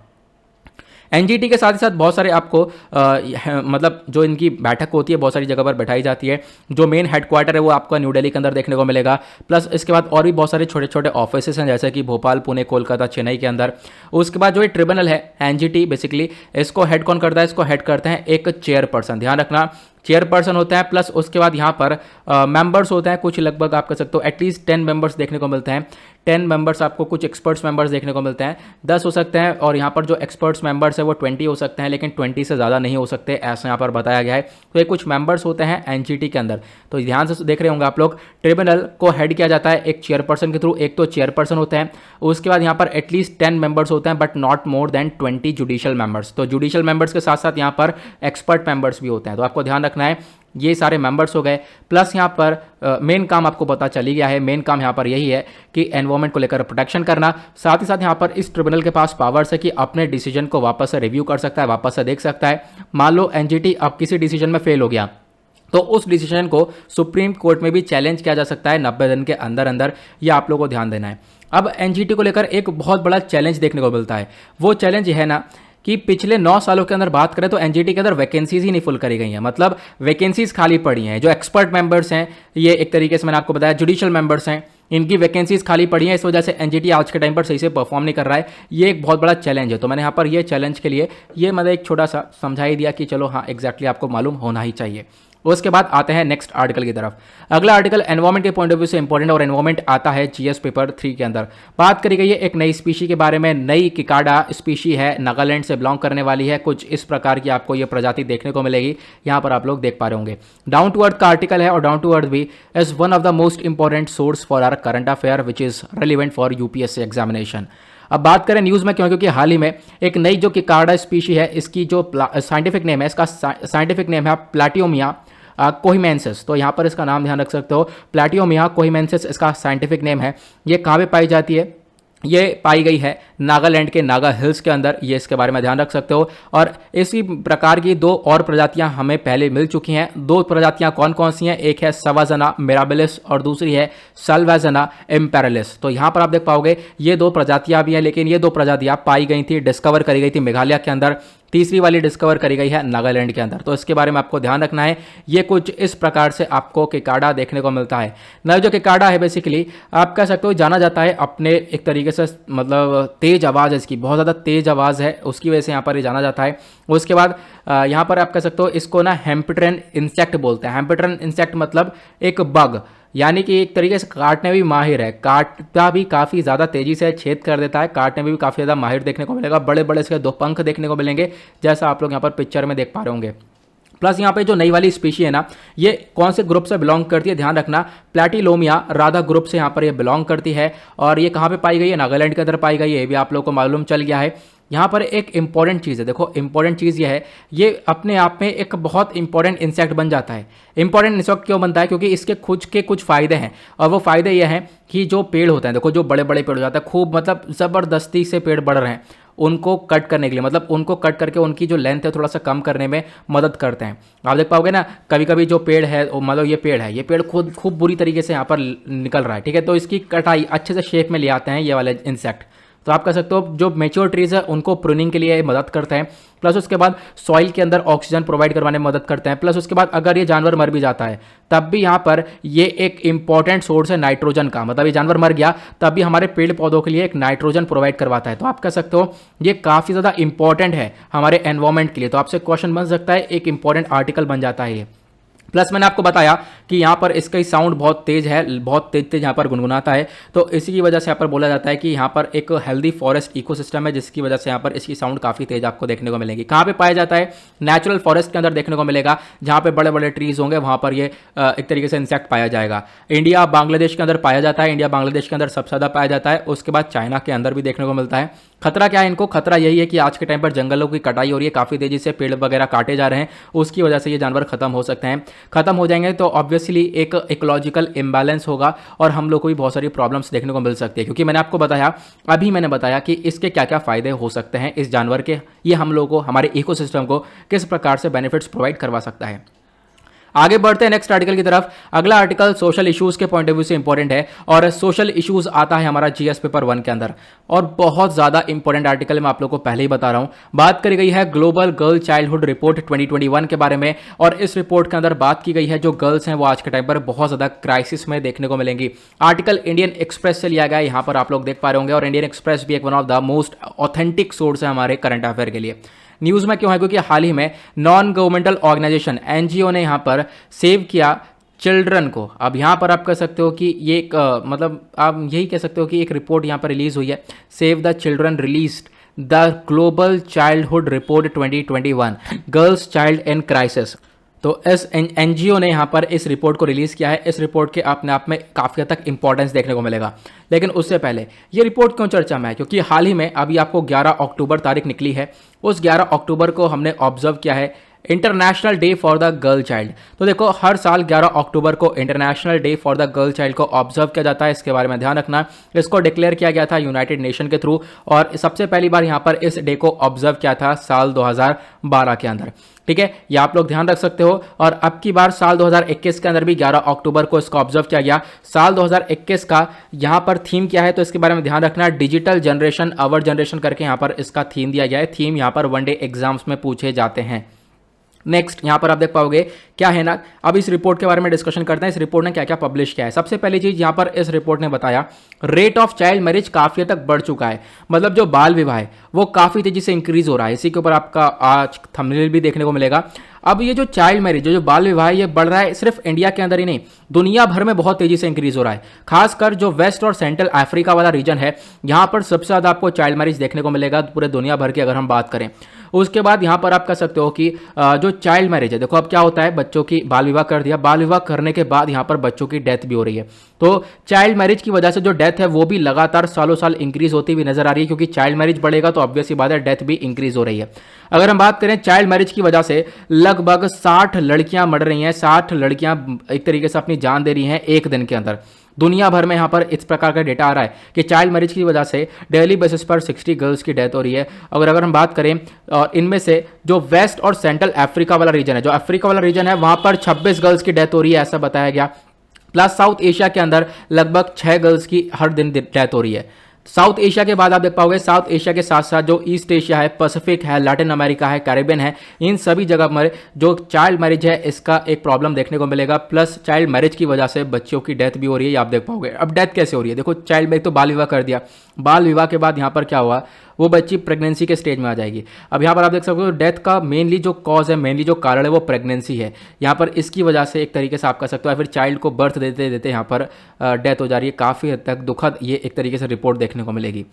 Speaker 1: एनजीटी के साथ ही साथ बहुत सारे आपको मतलब जो इनकी बैठक होती है बहुत सारी जगह पर बैठाई जाती है। जो मेन हेडक्वार्टर है वो आपको न्यू दिल्ली के अंदर देखने को मिलेगा। प्लस इसके बाद और भी बहुत सारे छोटे छोटे ऑफिसेस हैं, जैसे कि भोपाल, पुणे, कोलकाता, चेन्नई के अंदर। उसके बाद जो ये ट्रिब्यूनल है एनजीटी, बेसिकली इसको हेड कौन करता है, इसको हेड करते हैं एक चेयरपर्सन। ध्यान रखना, चेयरपर्सन होता है। प्लस उसके बाद यहाँ पर मेंबर्स होते हैं कुछ, लगभग आप कह सकते हो एटलीस्ट 10 मेंबर्स देखने को मिलते हैं। 10 मेंबर्स आपको कुछ एक्सपर्ट्स मेंबर्स देखने को मिलते हैं, 10 हो सकते हैं। और यहाँ पर जो एक्सपर्ट्स मेंबर्स है वो 20 हो सकते हैं, लेकिन 20 से ज़्यादा नहीं हो सकते, ऐसा यहाँ पर बताया गया है। तो ये कुछ मेंबर्स होते हैं एनजीटी के अंदर। तो ध्यान से देख रहे होंगे आप लोग, ट्रिब्यूनल को हेड किया जाता है एक चेयरपर्सन के थ्रू। एक तो चेयरपर्सन होते हैं, उसके बाद यहाँ पर एटलीस्ट 10 मेंबर्स होते हैं, but not more than 20 judicial members. तो जुडिशियल मेंबर्स के साथ साथ यहाँ पर एक्सपर्ट मेंबर्स भी होते हैं। तो आपको ध्यान रखना है, ये सारे मेंबर्स हो गए। प्लस यहाँ पर मेन काम आपको पता चल ही गया है, मेन काम यहाँ पर यही है कि एनवायरमेंट को लेकर प्रोटेक्शन करना। साथ ही साथ यहाँ पर इस ट्रिब्यूनल के पास पावर्स है कि अपने डिसीजन को वापस से रिव्यू कर सकता है, वापस से देख सकता है। मान लो एनजीटी अब किसी डिसीजन में फेल हो गया तो उस डिसीजन को सुप्रीम कोर्ट में भी चैलेंज किया जा सकता है 90 दिन के अंदर अंदर। ये आप लोगों को ध्यान देना है। अब एनजीटी को लेकर एक बहुत बड़ा चैलेंज देखने को मिलता है। वो चैलेंज है ना कि पिछले 9 सालों के अंदर बात करें तो एनजीटी के अंदर वैकेंसीज ही नहीं फुल करी गई हैं, मतलब वैकेंसीज खाली पड़ी हैं। जो एक्सपर्ट मेंबर्स हैं, ये एक तरीके से मैंने आपको बताया जुडिशियल मेंबर्स हैं, इनकी वैकेंसीज खाली पड़ी हैं। इस वजह से एनजीटी आज के टाइम पर सही से परफॉर्म नहीं कर रहा है। ये एक बहुत बड़ा चैलेंज है। तो मैंने यहाँ पर ये चैलेंज के लिए ये मैंने एक छोटा सा समझा ही दिया कि चलो हाँ एग्जैक्टली आपको मालूम होना ही चाहिए। उसके बाद आते हैं नेक्स्ट आर्टिकल की तरफ। अगला आर्टिकल एनवायरमेंट के पॉइंट ऑफ व्यू से इंपॉर्टेंट और एनवायरमेंट आता है जीएस पेपर 3 के अंदर। बात करी गई है एक नई स्पीशी के बारे में। नई किकाडा स्पीशी है, नागालैंड से बिलोंग करने वाली है। कुछ इस प्रकार की आपको ये प्रजाति देखने को मिलेगी, यहाँ पर आप लोग देख पा रहे होंगे। डाउन टू अर्थ का आर्टिकल है और डाउन टू अर्थ भी is one of the most important source for our current affair which is relevant for UPSC examination. अब बात करें न्यूज़ में, क्योंकि हाल ही में एक नई जो किकाडा स्पीशी है, इसकी जो साइंटिफिक नेम है, इसका साइंटिफिक नेम है प्लाटियोमिया कोहिमेंसिस। तो यहाँ पर इसका नाम ध्यान रख सकते हो, प्लाटियोमिया कोहिमेंसिस इसका साइंटिफिक नेम है। ये कहाँ पे पाई जाती है? ये पाई गई है नागालैंड के नागा हिल्स के अंदर, ये इसके बारे में ध्यान रख सकते हो। और इसी प्रकार की 2 और प्रजातियां हमें पहले मिल चुकी हैं। 2 प्रजातियां कौन कौन सी हैं? एक है सवाजना मिराबिलिस और दूसरी है साल्वाजना इम्पेरलिस। तो यहाँ पर आप देख पाओगे ये 2 प्रजातियां भी हैं, लेकिन ये 2 प्रजातियां पाई गई थी, डिस्कवर करी गई थी मेघालय के अंदर। तीसरी वाली डिस्कवर करी गई है नागालैंड के अंदर। तो इसके बारे में आपको ध्यान रखना है। ये कुछ इस प्रकार से आपको किकाडा देखने को मिलता है। नया जो किकाडा है बेसिकली आप कह सकते हो जाना जाता है अपने एक तरीके से, मतलब तेज आवाज़ है इसकी, बहुत ज़्यादा तेज आवाज़ है, उसकी वजह से यहाँ पर ये जाना जाता है। उसके बाद यहाँ पर आप कह सकते हो इसको ना हेम्पिट्रन इंसेक्ट बोलते हैं। हेम्पिट्रन इंसेक्ट मतलब एक बग, यानी कि एक तरीके से काटने में भी माहिर है, काटता भी काफ़ी ज़्यादा तेज़ी से छेद कर देता है, काटने में भी काफ़ी ज़्यादा माहिर देखने को मिलेगा। बड़े बड़े इसके 2 पंख देखने को मिलेंगे, जैसा आप लोग यहाँ पर पिक्चर में देख पा रहे होंगे। प्लस यहाँ पे जो नई वाली स्पीशी है ना, ये कौन से ग्रुप से बिलोंग करती है ध्यान रखना, प्लेटिलोमिया राधा ग्रुप से यहाँ पर ये बिलोंग करती है। और ये कहाँ पे पाई गई है? नागालैंड के अंदर पाई गई है, ये भी आप लोग को मालूम चल गया है। यहाँ पर एक इंपॉर्टेंट चीज़ है, देखो इंपॉर्टेंट चीज़ ये है, ये अपने आप में एक बहुत इंपॉर्टेंट इंसेक्ट बन जाता है। इंपॉर्टेंट इंसेक्ट क्यों बनता है? क्योंकि इसके खुद के कुछ फ़ायदे हैं, और वो फ़ायदे ये हैं कि जो पेड़ होते हैं, देखो जो बड़े बड़े पेड़ हो जाते हैं, खूब मतलब ज़बरदस्ती से पेड़ बढ़ रहे हैं, उनको कट करने के लिए, मतलब उनको कट करके उनकी जो लेंथ है थोड़ा सा कम करने में मदद करते हैं। आप देख पाओगे ना, कभी कभी जो पेड़ है, मतलब ये पेड़ है, ये पेड़ खुद खूब बुरी तरीके से यहाँ पर निकल रहा है, ठीक है, तो इसकी कटाई अच्छे से शेप में ले आते हैं ये वाले इंसेक्ट। तो आप कह सकते हो जो मेच्योर ट्रीज है उनको प्रूनिंग के लिए मदद करते हैं। प्लस उसके बाद सॉइल के अंदर ऑक्सीजन प्रोवाइड करवाने में मदद करते हैं। प्लस उसके बाद अगर ये जानवर मर भी जाता है तब भी यहाँ पर ये एक इंपॉर्टेंट सोर्स है नाइट्रोजन का, मतलब ये जानवर मर गया तब भी हमारे पेड़ पौधों के लिए एक नाइट्रोजन प्रोवाइड करवाता है। तो आप कह सकते हो ये काफ़ी ज़्यादा इंपॉर्टेंट है हमारे एनवायरमेंट के लिए। तो आपसे क्वेश्चन बन सकता है, एक इंपॉर्टेंट आर्टिकल बन जाता है ये। प्लस मैंने आपको बताया कि यहाँ पर इसका ही साउंड बहुत तेज है, बहुत तेज तेज यहाँ पर गुनगुनाता है, तो इसी की वजह से यहाँ पर बोला जाता है कि यहाँ पर एक हेल्दी फॉरेस्ट इकोसिस्टम है, जिसकी वजह से यहाँ पर इसकी साउंड काफ़ी तेज आपको देखने को मिलेगी। कहाँ पे पाया जाता है? नेचुरल फॉरेस्ट के अंदर देखने को मिलेगा, जहाँ पे बड़े बड़े ट्रीज होंगे वहाँ पर ये एक तरीके से इंसेक्ट पाया जाएगा। इंडिया बांग्लादेश के अंदर पाया जाता है, इंडिया बांग्लादेश के अंदर सबसे ज़्यादा पाया जाता है। उसके बाद चाइना के अंदर भी देखने को मिलता है। खतरा क्या है इनको? खतरा यही है कि आज के टाइम पर जंगलों की कटाई हो रही है, काफ़ी तेजी से पेड़ वगैरह काटे जा रहे हैं, उसकी वजह से ये जानवर खत्म हो सकते हैं। खत्म हो जाएंगे तो ऑब्वियसली एक इकोलॉजिकल इम्बैलेंस होगा और हम लोग को भी बहुत सारी प्रॉब्लम्स देखने को मिल सकती है। क्योंकि मैंने आपको बताया, अभी मैंने बताया कि इसके क्या क्या फ़ायदे हो सकते हैं इस जानवर के, ये हम लोगों को, हमारे इकोसिस्टम को किस प्रकार से बेनिफिट्स प्रोवाइड करवा सकता है। आगे बढ़ते हैं नेक्स्ट आर्टिकल की तरफ। अगला आर्टिकल सोशल इश्यूज के पॉइंट ऑफ व्यू से इंपॉर्टेंट है और सोशल इश्यूज आता है हमारा जीएस पेपर 1 के अंदर, और बहुत ज़्यादा इंपॉर्टेंट आर्टिकल मैं आप लोगों को पहले ही बता रहा हूं। बात करी गई है ग्लोबल गर्ल चाइल्डहुड रिपोर्ट 2021 के बारे में, और इस रिपोर्ट के अंदर बात की गई है जो गर्ल्स हैं वो आज के टाइम पर बहुत ज़्यादा क्राइसिस में देखने को मिलेंगी। आर्टिकल इंडियन एक्सप्रेस से लिया गया है, यहाँ पर आप लोग देख पा रहे होंगे, और इंडियन एक्सप्रेस भी एक one of the most authentic source है हमारे करंट अफेयर के लिए। न्यूज़ में क्यों है? क्योंकि हाल ही में नॉन गवर्नमेंटल ऑर्गेनाइजेशन एनजीओ ने यहाँ पर सेव किया चिल्ड्रन को। अब यहाँ पर आप कह सकते हो कि ये एक मतलब आप यही कह सकते हो कि एक रिपोर्ट यहाँ पर रिलीज हुई है, save the children released the global childhood report 2021 girls child in crisis. तो इस एनजीओ ने यहाँ पर इस रिपोर्ट को रिलीज़ किया है। इस रिपोर्ट के अपने आप में काफ़ी हद तक इंपॉर्टेंस देखने को मिलेगा, लेकिन उससे पहले ये रिपोर्ट क्यों चर्चा में है? क्योंकि हाल ही में अभी आपको 11 अक्टूबर तारीख निकली है, उस 11 अक्टूबर को हमने ऑब्जर्व किया है international day for the girl child. तो देखो हर साल 11 अक्टूबर को international day for the girl child को ऑब्जर्व किया जाता है, इसके बारे में ध्यान रखना। इसको डिक्लेयर किया गया था यूनाइटेड नेशन के थ्रू और सबसे पहली बार यहाँ पर इस डे को ऑब्जर्व किया था साल 2012 के अंदर। ठीक है, ये आप लोग ध्यान रख सकते हो। और अब की बार साल 2021 के अंदर भी 11 अक्टूबर को इसको ऑब्जर्व किया गया। साल 2021 का यहाँ पर थीम क्या है तो इसके बारे में ध्यान रखना। डिजिटल जनरेशन अवर जनरेशन करके यहाँ पर इसका थीम दिया गया है। थीम यहाँ पर वनडे एग्जाम्स में पूछे जाते हैं। नेक्स्ट यहाँ पर आप देख पाओगे क्या है ना, अब इस रिपोर्ट के बारे में डिस्कशन करते हैं। इस रिपोर्ट ने क्या क्या पब्लिश किया है। सबसे पहली चीज यहाँ पर इस रिपोर्ट ने बताया रेट ऑफ चाइल्ड मैरिज काफी हद तक बढ़ चुका है। मतलब जो बाल विवाह है वो काफी तेजी से इंक्रीज हो रहा है। इसी के ऊपर आपका आज थंबनेल भी देखने को मिलेगा। अब ये जो चाइल्ड मैरिज जो बाल विवाह है ये बढ़ रहा है, सिर्फ इंडिया के अंदर ही नहीं दुनिया भर में बहुत तेजी से इंक्रीज हो रहा है। खासकर जो वेस्ट और सेंट्रल अफ्रीका वाला रीजन है यहाँ पर सबसे ज्यादा आपको चाइल्ड मैरिज देखने को मिलेगा पूरे दुनिया भर की अगर हम बात करें। उसके बाद यहाँ पर आप कह सकते हो कि जो चाइल्ड मैरिज है, देखो अब क्या होता है, बच्चों की बाल विवाह कर दिया, बाल विवाह करने के बाद यहाँ पर बच्चों की डेथ भी हो रही है। तो चाइल्ड मैरिज की वजह से जो डेथ है वो भी लगातार सालों साल इंक्रीज होती हुई नजर आ रही है, क्योंकि चाइल्ड मैरिज बढ़ेगा तो ऑब्वियस सी बात है डेथ भी इंक्रीज हो रही है। अगर हम बात करें चाइल्ड मैरिज की वजह से लगभग 60 लड़कियां मर रही हैं। 60 लड़कियां एक तरीके से अपनी जान दे रही हैं एक दिन के अंदर। दुनिया भर में यहाँ पर इस प्रकार का डेटा आ रहा है कि चाइल्ड मैरिज की वजह से डेली बेसिस पर 60 गर्ल्स की डेथ हो रही है। अगर हम बात करें और इनमें से जो वेस्ट और सेंट्रल अफ्रीका वाला रीजन है, जो अफ्रीका वाला रीजन है वहां पर 26 गर्ल्स की डेथ हो रही है ऐसा बताया गया। प्लस साउथ एशिया के अंदर लगभग 6 गर्ल्स की हर दिन डेथ हो रही है। साउथ एशिया के बाद आप देख पाओगे साउथ एशिया के साथ साथ जो ईस्ट एशिया है, पैसिफिक है, लैटिन अमेरिका है, कैरिबियन है, इन सभी जगह पर जो चाइल्ड मैरिज है इसका एक प्रॉब्लम देखने को मिलेगा। प्लस चाइल्ड मैरिज की वजह से बच्चों की डेथ भी हो रही है, आप देख पाओगे। अब डेथ कैसे हो रही है, देखो चाइल्ड मैरिज तो बाल विवाह कर दिया, बाल विवाह के बाद यहाँ पर क्या हुआ, वो बच्ची प्रेगनेंसी के स्टेज में आ जाएगी। अब यहाँ पर आप देख सकते हो डेथ का मेनली जो कॉज है, मेनली जो कारण है वो प्रेगनेंसी है। यहाँ पर इसकी वजह से एक तरीके से आप कह सकते हो फिर चाइल्ड को बर्थ देते देते यहाँ पर डेथ हो जा रही है। काफ़ी हद तक दुखद ये एक तरीके से रिपोर्ट देखने को मिलेगी।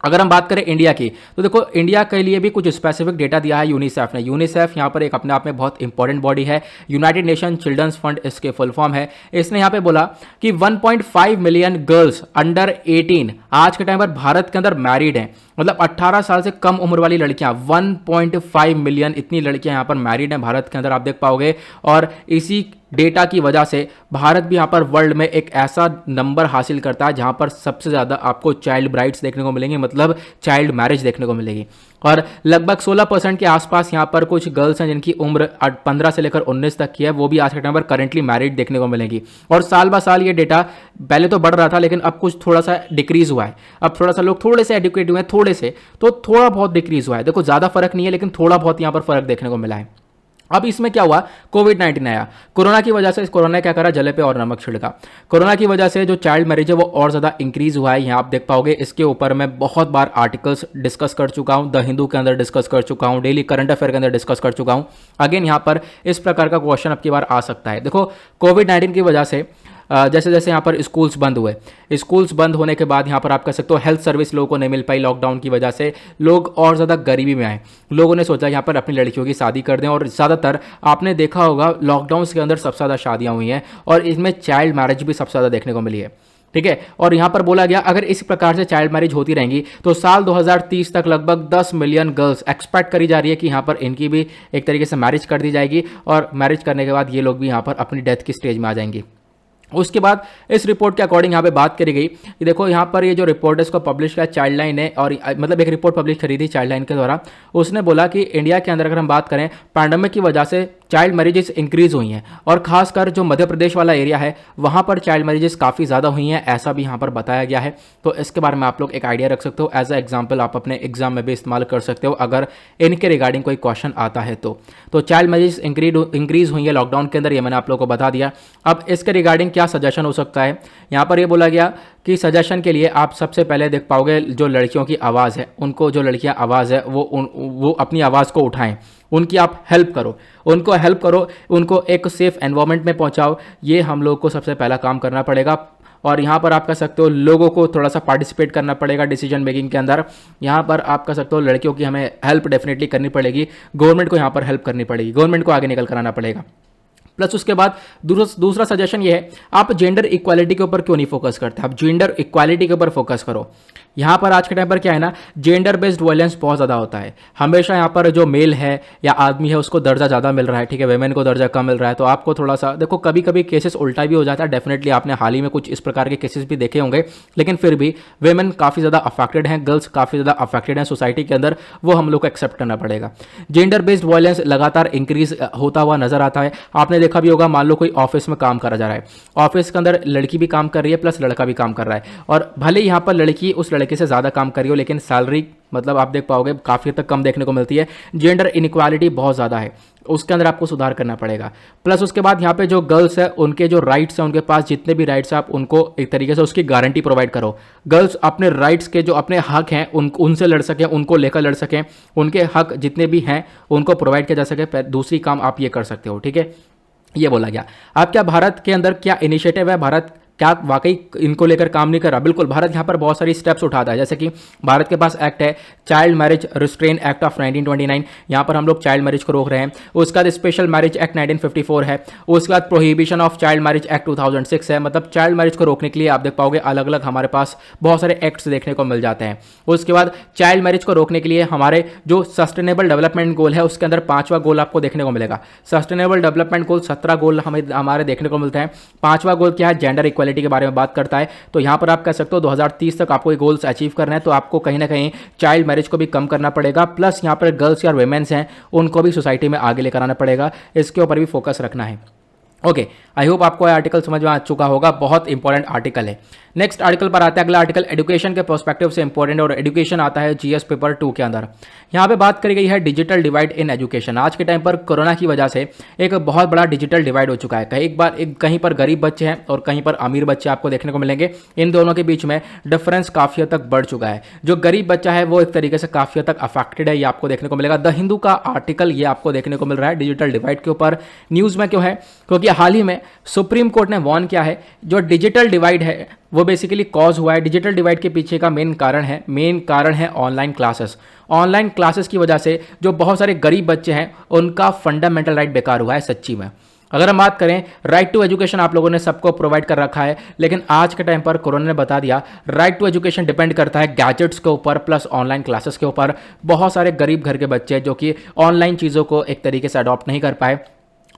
Speaker 1: अगर हम बात करें इंडिया की तो देखो इंडिया के लिए भी कुछ स्पेसिफिक डेटा दिया है यूनिसेफ ने। यूनिसेफ यहाँ पर एक अपने आप में बहुत इंपॉर्टेंट बॉडी है, यूनाइटेड नेशन चिल्ड्रंस फंड इसके फुल फॉर्म है। इसने यहाँ पे बोला कि 1.5 मिलियन गर्ल्स अंडर 18 आज के टाइम पर भारत के अंदर मैरिड हैं। मतलब 18 साल से कम उम्र वाली लड़कियां 1.5 मिलियन इतनी लड़कियां यहाँ पर मैरिड हैं भारत के अंदर, आप देख पाओगे। और इसी डेटा की वजह से भारत भी यहाँ पर वर्ल्ड में एक ऐसा नंबर हासिल करता है जहाँ पर सबसे ज़्यादा आपको चाइल्ड ब्राइड्स देखने को मिलेंगी, मतलब चाइल्ड मैरिज देखने को मिलेगी। और लगभग 16% के आसपास यहाँ पर कुछ गर्ल्स हैं जिनकी उम्र 15 से लेकर 19 तक की है, वो भी आज के टाइम पर करेंटली मैरिड देखने को मिलेंगी। और साल ब साल ये डेटा पहले तो बढ़ रहा था लेकिन अब कुछ थोड़ा सा डिक्रीज हुआ है। अब थोड़ा सा लोग थोड़े से एडुकेट हुए हैं, थोड़े से, तो थोड़ा बहुत डिक्रीज हुआ है। देखो ज़्यादा फर्क नहीं है लेकिन थोड़ा बहुत यहाँ पर फर्क देखने को मिला है। अब इसमें क्या हुआ, कोविड-19 आया, कोरोना की वजह से। इस कोरोना ने क्या करा, जले पे और नमक छिड़का। कोरोना की वजह से जो चाइल्ड मैरिज है वो और ज़्यादा इंक्रीज हुआ है। यहाँ आप देख पाओगे इसके ऊपर मैं बहुत बार आर्टिकल्स डिस्कस कर चुका हूँ, द हिंदू के अंदर डिस्कस कर चुका हूँ, डेली करंट अफेयर के अंदर डिस्कस कर चुका हूँ। अगेन यहाँ पर इस प्रकार का क्वेश्चन अब की बार आ सकता है। देखो कोविड-19 की वजह से जैसे जैसे यहाँ पर स्कूल्स बंद हुए, स्कूल्स बंद होने के बाद यहाँ पर आप कह सकते हो हेल्थ सर्विस लोगों को नहीं मिल पाई लॉकडाउन की वजह से, लोग और ज़्यादा गरीबी में आए। लोगों ने सोचा यहाँ पर अपनी लड़कियों की शादी कर दें और ज़्यादातर आपने देखा होगा लॉकडाउन के अंदर सबसे ज़्यादा शादियाँ हुई हैं और इसमें चाइल्ड मैरिज भी सबसे ज़्यादा देखने को मिली है। ठीक है, और यहाँ पर बोला गया अगर इस प्रकार से चाइल्ड मैरिज होती रहेंगी तो साल 2030 तक लगभग 10 मिलियन गर्ल्स एक्सपेक्ट करी जा रही है कि यहाँ पर इनकी भी एक तरीके से मैरिज कर दी जाएगी और मैरिज करने के बाद ये लोग भी यहाँ पर अपनी डेथ की स्टेज में आ जाएंगी। उसके बाद इस रिपोर्ट के अकॉर्डिंग यहाँ पे बात करी गई कि देखो यहाँ पर ये जो रिपोर्ट है इसको पब्लिश किया चाइल्ड लाइन ने, और मतलब एक रिपोर्ट पब्लिश करी थी चाइल्ड लाइन के द्वारा। उसने बोला कि इंडिया के अंदर अगर हम बात करें पैंडेमिक की वजह से चाइल्ड मैरिजेस इंक्रीज हुई हैं और खासकर जो मध्य प्रदेश वाला एरिया है वहाँ पर चाइल्ड मैरिजेस काफ़ी ज़्यादा हुई हैं, ऐसा भी यहाँ पर बताया गया है। तो इसके बारे में आप लोग एक आइडिया रख सकते हो, एज अ एग्जाम्पल आप अपने एग्जाम में भी इस्तेमाल कर सकते हो अगर इनके रिगार्डिंग कोई क्वेश्चन आता है तो चाइल्ड मैरिज इंक्रीज हुई है लॉकडाउन के अंदर, ये मैंने आप लोगों को बता दिया। अब इसके रिगार्डिंग क्या सजेशन हो सकता है, यहाँ पर ये बोला गया कि सजेशन के लिए आप सबसे पहले देख पाओगे जो लड़कियों की आवाज़ है, उनको जो लड़कियां आवाज़ है वो अपनी आवाज़ को उठाएं, उनकी आप हेल्प करो, उनको एक सेफ एनवायरनमेंट में पहुंचाओ। ये हम लोग को सबसे पहला काम करना पड़ेगा। और यहाँ पर आप कह सकते हो लोगों को थोड़ा सा पार्टिसिपेट करना पड़ेगा डिसीजन मेकिंग के अंदर। यहाँ पर आप कह सकते हो लड़कियों की हमें हेल्प डेफिनेटली करनी पड़ेगी, गवर्नमेंट को यहाँ पर हेल्प करनी पड़ेगी, गवर्नमेंट को आगे निकल कर आना पड़ेगा। प्लस उसके बाद दूसरा सजेशन ये है, आप जेंडर इक्वालिटी के ऊपर क्यों नहीं फोकस करते, आप जेंडर इक्वालिटी के ऊपर फोकस करो। यहाँ पर आज के टाइम पर क्या है ना, जेंडर बेस्ड वायलेंस बहुत ज़्यादा होता है। हमेशा यहाँ पर जो मेल है या आदमी है उसको दर्जा ज़्यादा मिल रहा है, ठीक है, वेमेन को दर्जा कम मिल रहा है। तो आपको थोड़ा सा देखो, कभी कभी केसेस उल्टा भी हो जाता है। डेफिनेटली आपने हाल ही में कुछ इस प्रकार के केसेस भी देखे होंगे, लेकिन फिर भी वेमेन काफ़ी ज़्यादा अफेक्टेड हैं, गर्ल्स काफ़ी ज़्यादा अफेक्टेड हैं सोसाइटी के अंदर, वो हम लोग को एक्सेप्ट करना पड़ेगा। जेंडर बेस्ड वायलेंस लगातार इंक्रीज होता हुआ नजर आता है। आपने देखा भी होगा, मान लो कोई ऑफिस में काम करा जा रहा है, ऑफिस के अंदर लड़की भी काम कर रही है प्लस लड़का भी काम कर रहा है, और भले यहाँ पर लड़की उस लड़के से ज़्यादा काम कर रही हो, लेकिन सैलरी मतलब आप देख पाओगे काफ़ी हद तक कम देखने को मिलती है। जेंडर इनइक्वालिटी बहुत ज़्यादा है, उसके अंदर आपको सुधार करना पड़ेगा। प्लस उसके बाद यहाँ पे जो गर्ल्स है उनके जो राइट्स हैं, उनके पास जितने भी राइट्स हैं, आप उनको एक तरीके से उसकी गारंटी प्रोवाइड करो। गर्ल्स अपने राइट्स के जो अपने हक हैं उनसे लड़ सकें, उनको लेकर लड़ सकें, उनके हक जितने भी हैं उनको प्रोवाइड किया जा सके। दूसरी काम आप ये कर सकते हो, ठीक है, ये बोला गया। आप क्या भारत के अंदर क्या इनिशिएटिव है, भारत क्या वाकई इनको लेकर काम नहीं कर रहा? बिल्कुल, भारत यहाँ पर बहुत सारी स्टेप्स उठाता है। जैसे कि भारत के पास एक्ट है child marriage restrain act of 1929, यहाँ पर हम लोग चाइल्ड मैरिज को रोक रहे हैं। उसके बाद स्पेशल मैरिज एक्ट 1954 है। उसके बाद prohibition of child marriage act 2006 है। मतलब चाइल्ड मैरिज को रोकने के लिए आप देख पाओगे अलग अलग हमारे पास बहुत सारे एक्ट्स देखने को मिल जाते हैं। उसके बाद चाइल्ड मैरिज को रोकने के लिए हमारे जो सस्टेनेबल डेवलपमेंट गोल है उसके अंदर 5वां गोल आपको देखने को मिलेगा। सस्टेनेबल डेवलपमेंट गोल 17 गोल हमारे देखने को मिलते हैं। 5वां गोल क्या है? जेंडर इक्वालिटी के बारे में बात करता है। तो यहां पर आप कह सकते हो 2030 तक आपको ये गोल्स अचीव करना है, तो आपको कहीं ना कहीं चाइल्ड मैरिज को भी कम करना पड़ेगा। प्लस यहां पर गर्ल्स या वुमेन्स हैं उनको भी सोसाइटी में आगे लेकर आना पड़ेगा, इसके ऊपर भी फोकस रखना है। ओके, आई होप आपको यह आर्टिकल समझ में आ चुका होगा, बहुत इंपॉर्टेंट आर्टिकल है। नेक्स्ट आर्टिकल पर आता है, अगला आर्टिकल एजुकेशन के पर्सपेक्टिव से इंपॉर्टेंट, और एजुकेशन आता है जीएस पेपर 2 के अंदर। यहाँ पे बात करी गई है डिजिटल डिवाइड इन एजुकेशन। आज के टाइम पर कोरोना की वजह से एक बहुत बड़ा डिजिटल डिवाइड हो चुका है। कहीं पर गरीब बच्चे हैं और कहीं पर अमीर बच्चे आपको देखने को मिलेंगे। इन दोनों के बीच में डिफरेंस काफ़ी हद तक बढ़ चुका है। जो गरीब बच्चा है वो एक तरीके से काफ़ी हद तक अफेक्टेड है, ये आपको देखने को मिलेगा। द हिंदू का आर्टिकल ये आपको देखने को मिल रहा है डिजिटल डिवाइड के ऊपर। न्यूज़ में क्यों है? क्योंकि हाल ही में सुप्रीम कोर्ट ने वार्न किया है, जो डिजिटल डिवाइड है वो बेसिकली कॉज हुआ है। डिजिटल डिवाइड के पीछे का मेन कारण है ऑनलाइन क्लासेस। ऑनलाइन क्लासेस की वजह से जो बहुत सारे गरीब बच्चे हैं उनका फंडामेंटल राइट बेकार हुआ है सच्ची में। अगर हम बात करें, राइट टू एजुकेशन आप लोगों ने सबको प्रोवाइड कर रखा है, लेकिन आज के टाइम पर कोरोना ने बता दिया राइट टू एजुकेशन डिपेंड करता है गैजेट्स के ऊपर प्लस ऑनलाइन क्लासेस के ऊपर। बहुत सारे गरीब घर के बच्चे जो कि ऑनलाइन चीज़ों को एक तरीके से अडॉप्ट नहीं कर पाए,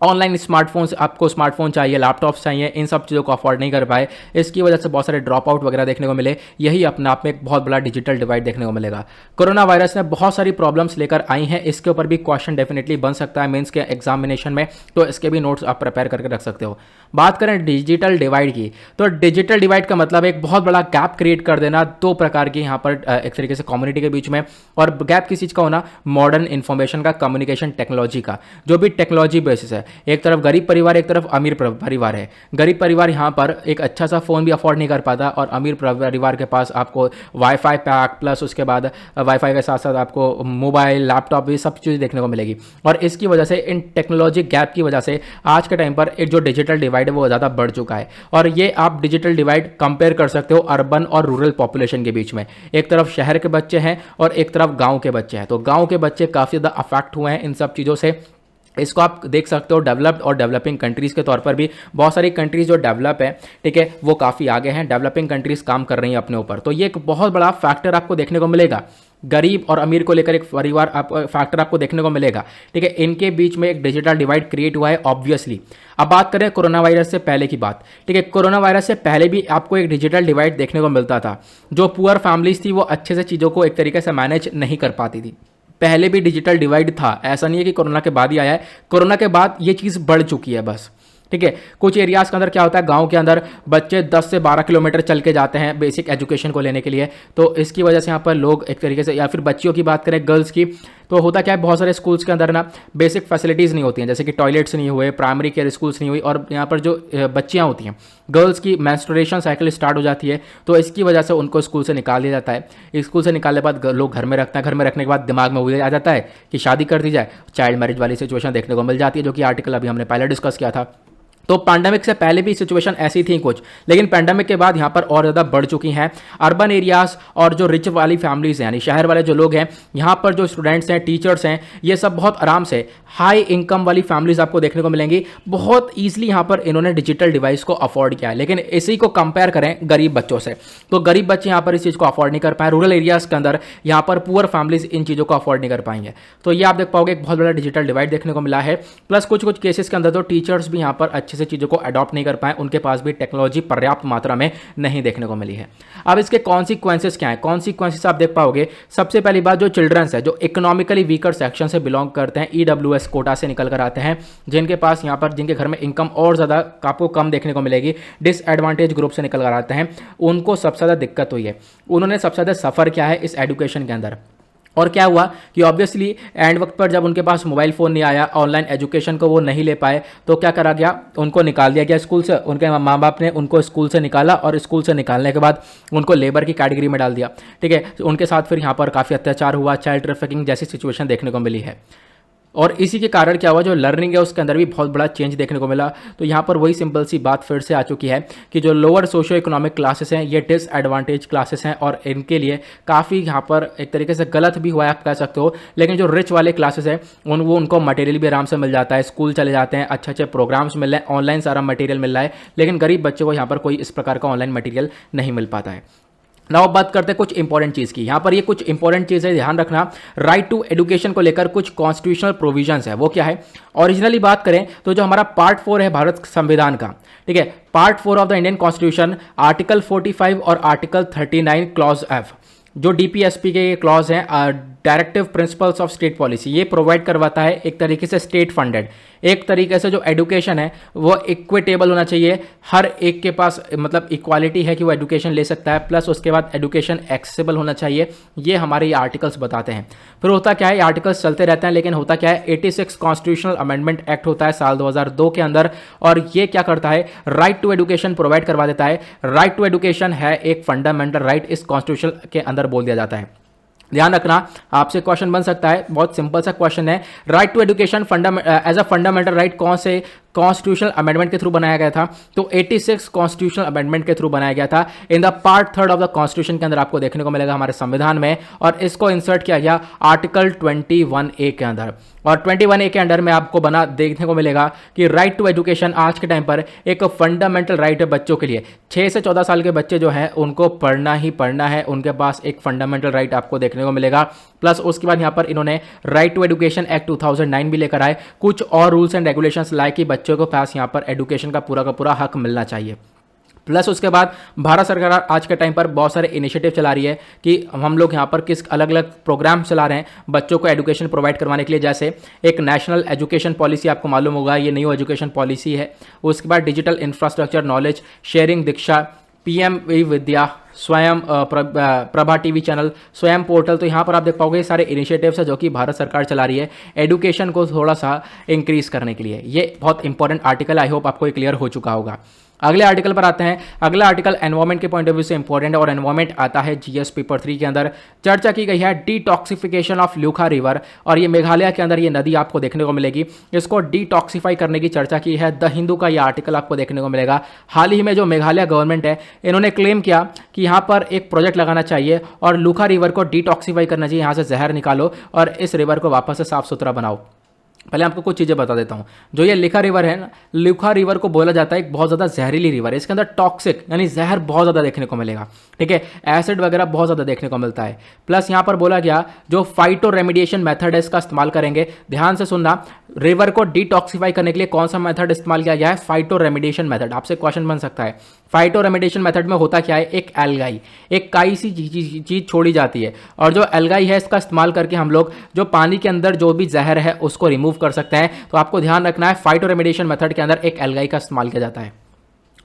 Speaker 1: ऑनलाइन स्मार्टफोन्स, आपको स्मार्टफोन चाहिए, लैपटॉप्स चाहिए, इन सब चीज़ों को अफोर्ड नहीं कर पाए, इसकी वजह से बहुत सारे ड्रॉप आउट वगैरह देखने को मिले। यही अपने आप में एक बहुत बड़ा डिजिटल डिवाइड देखने को मिलेगा। कोरोना वायरस ने बहुत सारी प्रॉब्लम्स लेकर आई हैं, इसके ऊपर भी क्वेश्चन डेफिनेटली बन सकता है मेंस के एग्जामिनेशन में, तो इसके भी नोट्स आप प्रिपेयर करके रख सकते हो। बात करें डिजिटल डिवाइड की, तो डिजिटल डिवाइड का मतलब एक बहुत बड़ा गैप क्रिएट कर देना दो प्रकार की यहाँ पर एक तरीके से कम्युनिटी के बीच में। और गैप किस चीज़ का होना? मॉडर्न इन्फॉर्मेशन का, कम्युनिकेशन टेक्नोलॉजी का, जो भी टेक्नोलॉजी बेसिस है। एक तरफ गरीब परिवार, एक तरफ अमीर परिवार है। गरीब परिवार यहाँ पर एक अच्छा सा फ़ोन भी अफोर्ड नहीं कर पाता, और अमीर परिवार के पास आपको वाईफाई पैक प्लस उसके बाद वाईफाई के साथ साथ आपको मोबाइल, लैपटॉप, ये सब चीज़ें देखने को मिलेगी। और इसकी वजह से, इन टेक्नोलॉजी गैप की वजह से आज के टाइम पर एक जो डिजिटल डिवाइड है वो ज़्यादा बढ़ चुका है। और ये आप डिजिटल डिवाइड कंपेयर कर सकते हो अर्बन और रूरल पॉपुलेशन के बीच में। एक तरफ शहर के बच्चे हैं और एक तरफ गाँव के बच्चे हैं, तो गाँव के बच्चे काफ़ी ज़्यादा अफेक्ट हुए हैं इन सब चीज़ों से। इसको आप देख सकते हो डेवलप्ड और डेवलपिंग कंट्रीज़ के तौर पर भी। बहुत सारी कंट्रीज़ जो डेवलप है, ठीक है, वो काफ़ी आगे हैं, डेवलपिंग कंट्रीज़ काम कर रही हैं अपने ऊपर। तो ये एक बहुत बड़ा फैक्टर आपको देखने को मिलेगा। गरीब और अमीर को लेकर एक परिवार फैक्टर आपको देखने को मिलेगा, ठीक है। इनके बीच में एक डिजिटल डिवाइड क्रिएट हुआ है ऑब्वियसली। अब बात करें कोरोना वायरस से पहले की बात, ठीक है। कोरोना वायरस से पहले भी आपको एक डिजिटल डिवाइड देखने को मिलता था। जो पुअर फैमिलीज थी वो अच्छे से चीज़ों को एक तरीके से मैनेज नहीं कर पाती थी। पहले भी डिजिटल डिवाइड था, ऐसा नहीं है कि कोरोना के बाद ही आया है। कोरोना के बाद ये चीज़ बढ़ चुकी है बस, ठीक है। कुछ एरियाज़ के अंदर क्या होता है, गांव के अंदर बच्चे 10 से 12 किलोमीटर चल के जाते हैं बेसिक एजुकेशन को लेने के लिए। तो इसकी वजह से यहाँ पर लोग एक तरीके से, या फिर बच्चियों की बात करें गर्ल्स की, तो होता क्या है, बहुत सारे स्कूल्स के अंदर ना बेसिक फैसिलिटीज़ नहीं होती हैं, जैसे कि टॉयलेट्स नहीं हुए, प्राइमरी केयर स्कूल्स नहीं हुई। और यहाँ पर जो बच्चियाँ होती हैं, गर्ल्स की मेंस्ट्रुएशन साइकिल स्टार्ट हो जाती है, तो इसकी वजह से उनको स्कूल से निकाल दिया जाता है। स्कूल से निकालने के बाद लोग घर में रखते हैं, घर में रखने के बाद दिमाग में वही आ जाता है कि शादी कर दी जाए। चाइल्ड मैरिज वाली सिचुएशन देखने को मिल जाती है, जो कि आर्टिकल अभी हमने पहले डिस्कस किया था। तो पैंडेमिक से पहले भी सिचुएशन ऐसी थी कुछ, लेकिन पैंडेमिक के बाद यहाँ पर और ज़्यादा बढ़ चुकी हैं। अर्बन एरियाज़ और जो रिच वाली फैमिलीज़ हैं, यानी शहर वाले जो लोग हैं, यहाँ पर जो स्टूडेंट्स हैं, टीचर्स हैं, ये सब बहुत आराम से हाई इनकम वाली फैमिलीज़ आपको देखने को मिलेंगी। बहुत ईजिली यहाँ पर इन्होंने डिजिटल डिवाइस को अफोर्ड किया है। लेकिन इसी को कंपेयर करें गरीब बच्चों से, तो गरीब बच्चे यहाँ पर इस चीज़ को अफोर्ड नहीं कर पाए। रूरल एरियाज़ के अंदर यहाँ पर पुअर फैमिलीज़ इन चीज़ों को अफोर्ड नहीं कर पाएंगे। तो ये आप देख पाओगे एक बहुत बड़ा डिजिटल डिवाइड देखने को मिला है। प्लस कुछ कुछ केसेस के अंदर तो टीचर्स भी यहाँ पर अच्छे से चीज़ों को अडॉप्ट नहीं कर पाए, उनके पास भी टेक्नोलॉजी पर्याप्त मात्रा में नहीं देखने को मिली है। अब इसके कॉन्सिक्वेंसेस क्या है? कॉन्सिक्वेंसेस आप देख पाओगे, सबसे पहली बात, जो चिल्ड्रंस है, जो इकोनॉमिकली वीकर सेक्शन से बिलोंग करते हैं, ईडब्ल्यूएस कोटा से निकल कर आते हैं, जिनके पास यहाँ पर, जिनके घर में इनकम और ज़्यादा आपको कम देखने को मिलेगी, डिसएडवांटेज ग्रुप से निकल कर आते हैं, उनको सबसे ज़्यादा दिक्कत हुई है। उन्होंने सबसे ज़्यादा सफ़र किया है इस एजुकेशन के अंदर। और क्या हुआ कि ऑब्वियसली एंड वक्त पर जब उनके पास मोबाइल फ़ोन नहीं आया, ऑनलाइन एजुकेशन को वो नहीं ले पाए, तो क्या करा गया, उनको निकाल दिया गया स्कूल से। उनके माँ बाप ने उनको स्कूल से निकाला और स्कूल से निकालने के बाद उनको लेबर की कैटेगरी में डाल दिया। ठीक है, उनके साथ फिर यहाँ पर काफ़ी अत्याचार हुआ, चाइल्ड ट्रैफिकिंग जैसी सिचुएशन देखने को मिली है। और इसी के कारण क्या हुआ, जो लर्निंग है उसके अंदर भी बहुत बड़ा चेंज देखने को मिला। तो यहाँ पर वही सिंपल सी बात फिर से आ चुकी है कि जो लोअर सोशो इकोनॉमिक क्लासेस हैं, ये डिसएडवांटेज क्लासेस हैं और इनके लिए काफ़ी यहाँ पर एक तरीके से गलत भी हुआ है, आप कह सकते हो। लेकिन जो रिच वाले क्लासेस हैं उनको मटेरियल भी आराम से मिल जाता है, स्कूल चले जाते हैं, अच्छे अच्छे प्रोग्राम्स मिल रहे हैं, ऑनलाइन सारा मटेरियल मिल रहा है। लेकिन गरीब बच्चों को यहाँ पर कोई इस प्रकार का ऑनलाइन मटेरियल नहीं मिल पाता है। नाउ बात करते हैं कुछ इंपॉर्टेंट चीज़ की। यहाँ पर ये कुछ इंपॉर्टेंट चीज़ है, ध्यान रखना। राइट टू एजुकेशन को लेकर कुछ कॉन्स्टिट्यूशनल प्रोविजंस है। वो क्या है? ओरिजिनली बात करें तो जो हमारा पार्ट 4 है भारत संविधान का, ठीक है, part 4 of the Indian constitution, article 45 और आर्टिकल 39 क्लॉज एफ, जो डीपीएसपी के क्लॉज हैं, directive principles of state policy, ये प्रोवाइड करवाता है एक तरीके से स्टेट फंडेड, एक तरीके से जो एजुकेशन है वो इक्विटेबल होना चाहिए, हर एक के पास मतलब इक्वालिटी है कि वो एजुकेशन ले सकता है, प्लस उसके बाद एजुकेशन एक्सेसिबल होना चाहिए। ये हमारे ये आर्टिकल्स बताते हैं। फिर होता क्या है, ये आर्टिकल्स चलते रहते हैं, लेकिन होता क्या है, 86 कॉन्स्टिट्यूशनल अमेंडमेंट एक्ट होता है साल 2002 के अंदर, और ये क्या करता है, राइट टू एजुकेशन प्रोवाइड करवा देता है। राइट टू एजुकेशन है एक फंडामेंटल राइट, इस कॉन्स्टिट्यूशन के अंदर बोल दिया जाता है। ध्यान रखना, आपसे क्वेश्चन बन सकता है, बहुत सिंपल सा क्वेश्चन है, right to education as a fundamental right कौन से कॉन्स्टिट्यूशनल अमेंडमेंट के थ्रू बनाया गया था? तो 86 कॉन्स्टिट्यूशनल अमेंडमेंट के थ्रू बनाया गया था। In the part 3 of the constitution के अंदर आपको देखने को मिलेगा हमारे संविधान में, और इसको इंसर्ट किया गया आर्टिकल 21A के अंदर। और 21A के अंडर में आपको बना देखने को मिलेगा कि राइट टू एजुकेशन आज के टाइम पर एक फंडामेंटल राइट है बच्चों के लिए। 6 से 14 साल के बच्चे जो हैं उनको पढ़ना ही पढ़ना है, उनके पास एक फंडामेंटल राइट आपको देखने को मिलेगा। प्लस उसके बाद यहाँ पर इन्होंने राइट टू एजुकेशन एक्ट 2009 भी लेकर आए, कुछ और रूल्स एंड रेगुलेशंस लाए कि बच्चों को पास यहाँ पर एजुकेशन का पूरा हक मिलना चाहिए। प्लस उसके बाद भारत सरकार आज के टाइम पर बहुत सारे इनिशिएटिव चला रही है कि हम लोग यहाँ पर किस अलग अलग प्रोग्राम चला रहे हैं बच्चों को एजुकेशन प्रोवाइड करवाने के लिए। जैसे एक नेशनल एजुकेशन पॉलिसी, आपको मालूम होगा ये न्यू एजुकेशन पॉलिसी है। उसके बाद डिजिटल इंफ्रास्ट्रक्चर नॉलेज शेयरिंग दीक्षा, पीएम विद्या, स्वयं प्रभा टीवी चैनल, स्वयं पोर्टल। तो यहाँ पर आप देख पाओगे सारे इनिशिएटिव्स है जो कि भारत सरकार चला रही है एजुकेशन को थोड़ा सा इंक्रीज करने के लिए। ये बहुत इंपॉर्टेंट आर्टिकल, आई होप आपको ये क्लियर हो चुका होगा। अगले आर्टिकल पर आते हैं। अगला आर्टिकल एनवायरमेंट के पॉइंट ऑफ व्यू से इंपॉर्टेंट है, और एनवायरमेंट आता है जीएस पेपर 3 के अंदर। चर्चा की गई है डिटॉक्सिफिकेशन ऑफ ल्यूखा रिवर, और ये मेघालय के अंदर ये नदी आपको देखने को मिलेगी। इसको डिटॉक्सिफाई करने की चर्चा की है, द हिंदू का ये आर्टिकल आपको देखने को मिलेगा। हाल ही में जो मेघालय गवर्नमेंट है, इन्होंने क्लेम किया कि यहाँ पर एक प्रोजेक्ट लगाना चाहिए और लूखा रिवर को डिटॉक्सिफाई करना चाहिए, यहाँ से जहर निकालो और इस रिवर को वापस से साफ सुथरा बनाओ। पहले आपको कुछ चीज़ें बता देता हूँ। जो ये लिखा रिवर है ना, लिखा रिवर को बोला जाता है एक बहुत ज़्यादा जहरीली रिवर है। इसके अंदर टॉक्सिक यानी जहर बहुत ज़्यादा देखने को मिलेगा, ठीक है, एसिड वगैरह बहुत ज़्यादा देखने को मिलता है। प्लस यहाँ पर बोला गया जो फाइटो रेमिडिएशन मेथड है इसका इस्तेमाल करेंगे। ध्यान से सुनना, रिवर को डिटॉक्सिफाई करने के लिए कौन सा मेथड इस्तेमाल किया गया है? Phyto remediation method. आपसे क्वेश्चन बन सकता है फाइटो रेमिडिएशन मेथड में होता क्या है? एक एल्गाई, एक काई सी चीज़ छोड़ी जाती है, और जो एल्गाई है इसका इस्तेमाल करके हम लोग जो पानी के अंदर जो भी जहर है उसको रिमूव कर सकते हैं। तो आपको ध्यान रखना है फाइटो रेमिडिएशन मेथड के अंदर एक एल्गाई का इस्तेमाल किया जाता है।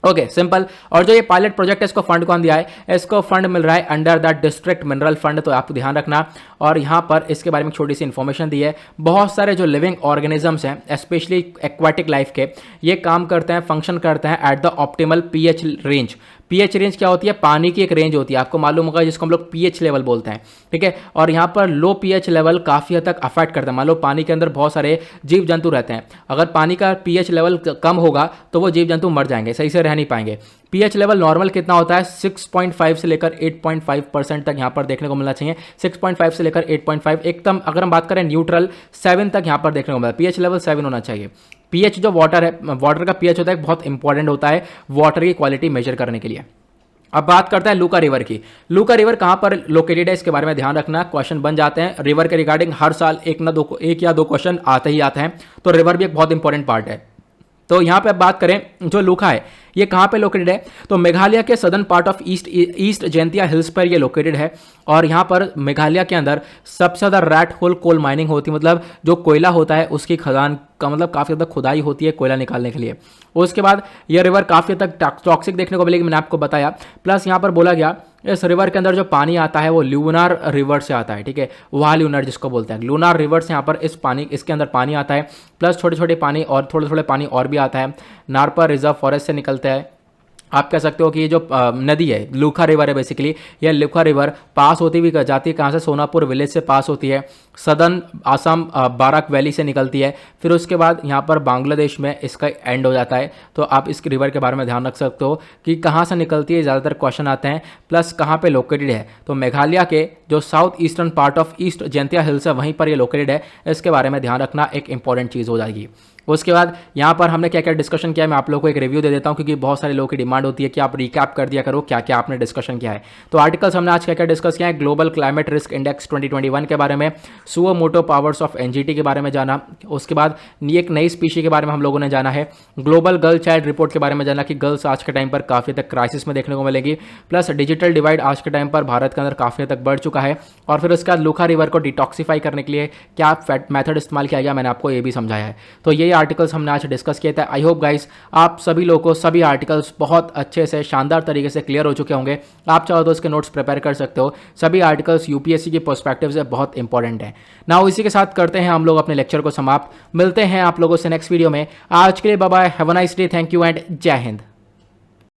Speaker 1: Okay, simple. और जो ये पायलट प्रोजेक्ट है इसको फंड कौन दिया है? इसको फंड मिल रहा है under the district mineral fund, तो आप ध्यान रखना। और यहाँ पर इसके बारे में छोटी सी इन्फॉर्मेशन दी है। बहुत सारे जो लिविंग ऑर्गेनिजम्स हैं स्पेशली एक्वाटिक लाइफ के, ये काम करते हैं, फंक्शन करते हैं at the optimal pH range. PH range क्या होती है, पानी की एक रेंज होती है, आपको मालूम होगा, जिसको हम लोग पीएच लेवल बोलते हैं, ठीक है। और यहाँ पर लो पीएच लेवल काफ़ी हद तक अफेक्ट करता है। मान लो पानी के अंदर बहुत सारे जीव जंतु रहते हैं, अगर पानी का पीएच लेवल कम होगा तो वो जीव जंतु मर जाएंगे, सही से रह नहीं पाएंगे। पीएच लेवल नॉर्मल कितना होता है, 6.5 से लेकर 8.5% तक यहाँ पर देखने को मिलना चाहिए। 6.5 से लेकर 8.5, एकदम अगर हम बात करें न्यूट्रल 7 तक यहाँ पर देखने को मिलता है। पीएच लेवल 7 होना चाहिए। पीएच जो वाटर है, वाटर का पीएच होता है, बहुत इंपॉर्टेंट होता है वाटर की क्वालिटी मेजर करने के लिए। अब बात करते हैं लूका रिवर की। लूका रिवर कहाँ पर लोकेटेड है, इसके बारे में ध्यान रखना, क्वेश्चन बन जाते हैं रिवर के रिगार्डिंग। हर साल एक या दो क्वेश्चन आते ही आते हैं, तो रिवर भी एक बहुत इंपॉर्टेंट पार्ट है। तो यहाँ पे अब बात करें, जो लूका है ये कहाँ पे लोकेटेड है, तो मेघालय के southern part of east Jaintia hills पर ये लोकेटेड है। और यहाँ पर मेघालय के अंदर सबसे ज़्यादा रैट होल कोल माइनिंग होती है, मतलब जो कोयला होता है उसकी खदान का मतलब काफ़ी ज़्यादा खुदाई होती है कोयला निकालने के लिए। उसके बाद यह रिवर काफ़ी हद तक टॉक्सिक देखने को मिलेगी, मैंने आपको बताया। प्लस यहाँ पर बोला गया इस रिवर के अंदर जो पानी आता है वो लूनार रिवर से आता है, ठीक है, वहाँ लूनार जिसको बोलते हैं, लूनार रिवर से यहाँ पर इसके अंदर पानी आता है। प्लस छोटे छोटे पानी और थोड़े थोड़े पानी और भी आता है, नारपर रिजर्व फॉरेस्ट से निकलता है। आप कह सकते हो कि ये जो नदी है लूखा रिवर है, बेसिकली यह लूखा रिवर पास होती हुई जाती है कहाँ से, सोनापुर विलेज से पास होती है, सदर्न आसाम बाराक वैली से निकलती है, फिर उसके बाद यहाँ पर बांग्लादेश में इसका एंड हो जाता है। तो आप इस रिवर के बारे में ध्यान रख सकते हो कि कहाँ से निकलती है, ज़्यादातर क्वेश्चन आते हैं। प्लस कहाँ पे लोकेटेड है, तो मेघालय के जो south eastern part of east Jaintia hills है वहीं पर ये लोकेटेड है, इसके बारे में ध्यान रखना एक इंपॉर्टेंट चीज़ हो जाएगी। उसके बाद यहाँ पर हमने क्या क्या डिस्कशन किया, मैं आप लोगों को एक रिव्यू दे देता हूँ, क्योंकि बहुत सारे लोगों की डिमांड होती है कि आप रिकैप कर दिया करो क्या क्या आपने डिस्कशन किया है। तो आर्टिकल्स हमने आज क्या क्या डिस्कस किया है, ग्लोबल क्लाइमेट रिस्क इंडेक्स 2021 के बारे में, सुओमोटो पावर्स ऑफ एनजीटी के बारे में जाना। उसके बाद एक नई स्पीशी के बारे में हम लोगों ने जाना है, ग्लोबल गर्ल चाइल्ड रिपोर्ट के बारे में जाना कि गर्ल्स आज के टाइम पर काफ़ी तक क्राइसिस में देखने को मिलेगी। प्लस डिजिटल डिवाइड आज के टाइम पर भारत के अंदर काफ़ी तक बढ़ चुका है। और फिर उसके बाद लूखा रिवर को डिटॉक्सीफाई करने के लिए क्या मेथड इस्तेमाल किया गया, मैंने आपको ये भी समझाया है। तो ये आर्टिकल्स हमने आज डिस्कस किया था। आई होप गाइस आप सभी लोगों को सभी आर्टिकल्स बहुत अच्छे से शानदार तरीके से क्लियर हो चुके होंगे। आप चाहो तो इसके नोट्स प्रिपेयर कर सकते हो, सभी आर्टिकल्स यूपीएससी की पर्सपेक्टिव से बहुत इंपॉर्टेंट है ना। इसी के साथ करते हैं हम लोग अपने लेक्चर को समाप्त, मिलते हैं आप लोगों से नेक्स्ट वीडियो में। आज के लिए bye bye, have a nice day, thank you and जय हिंद।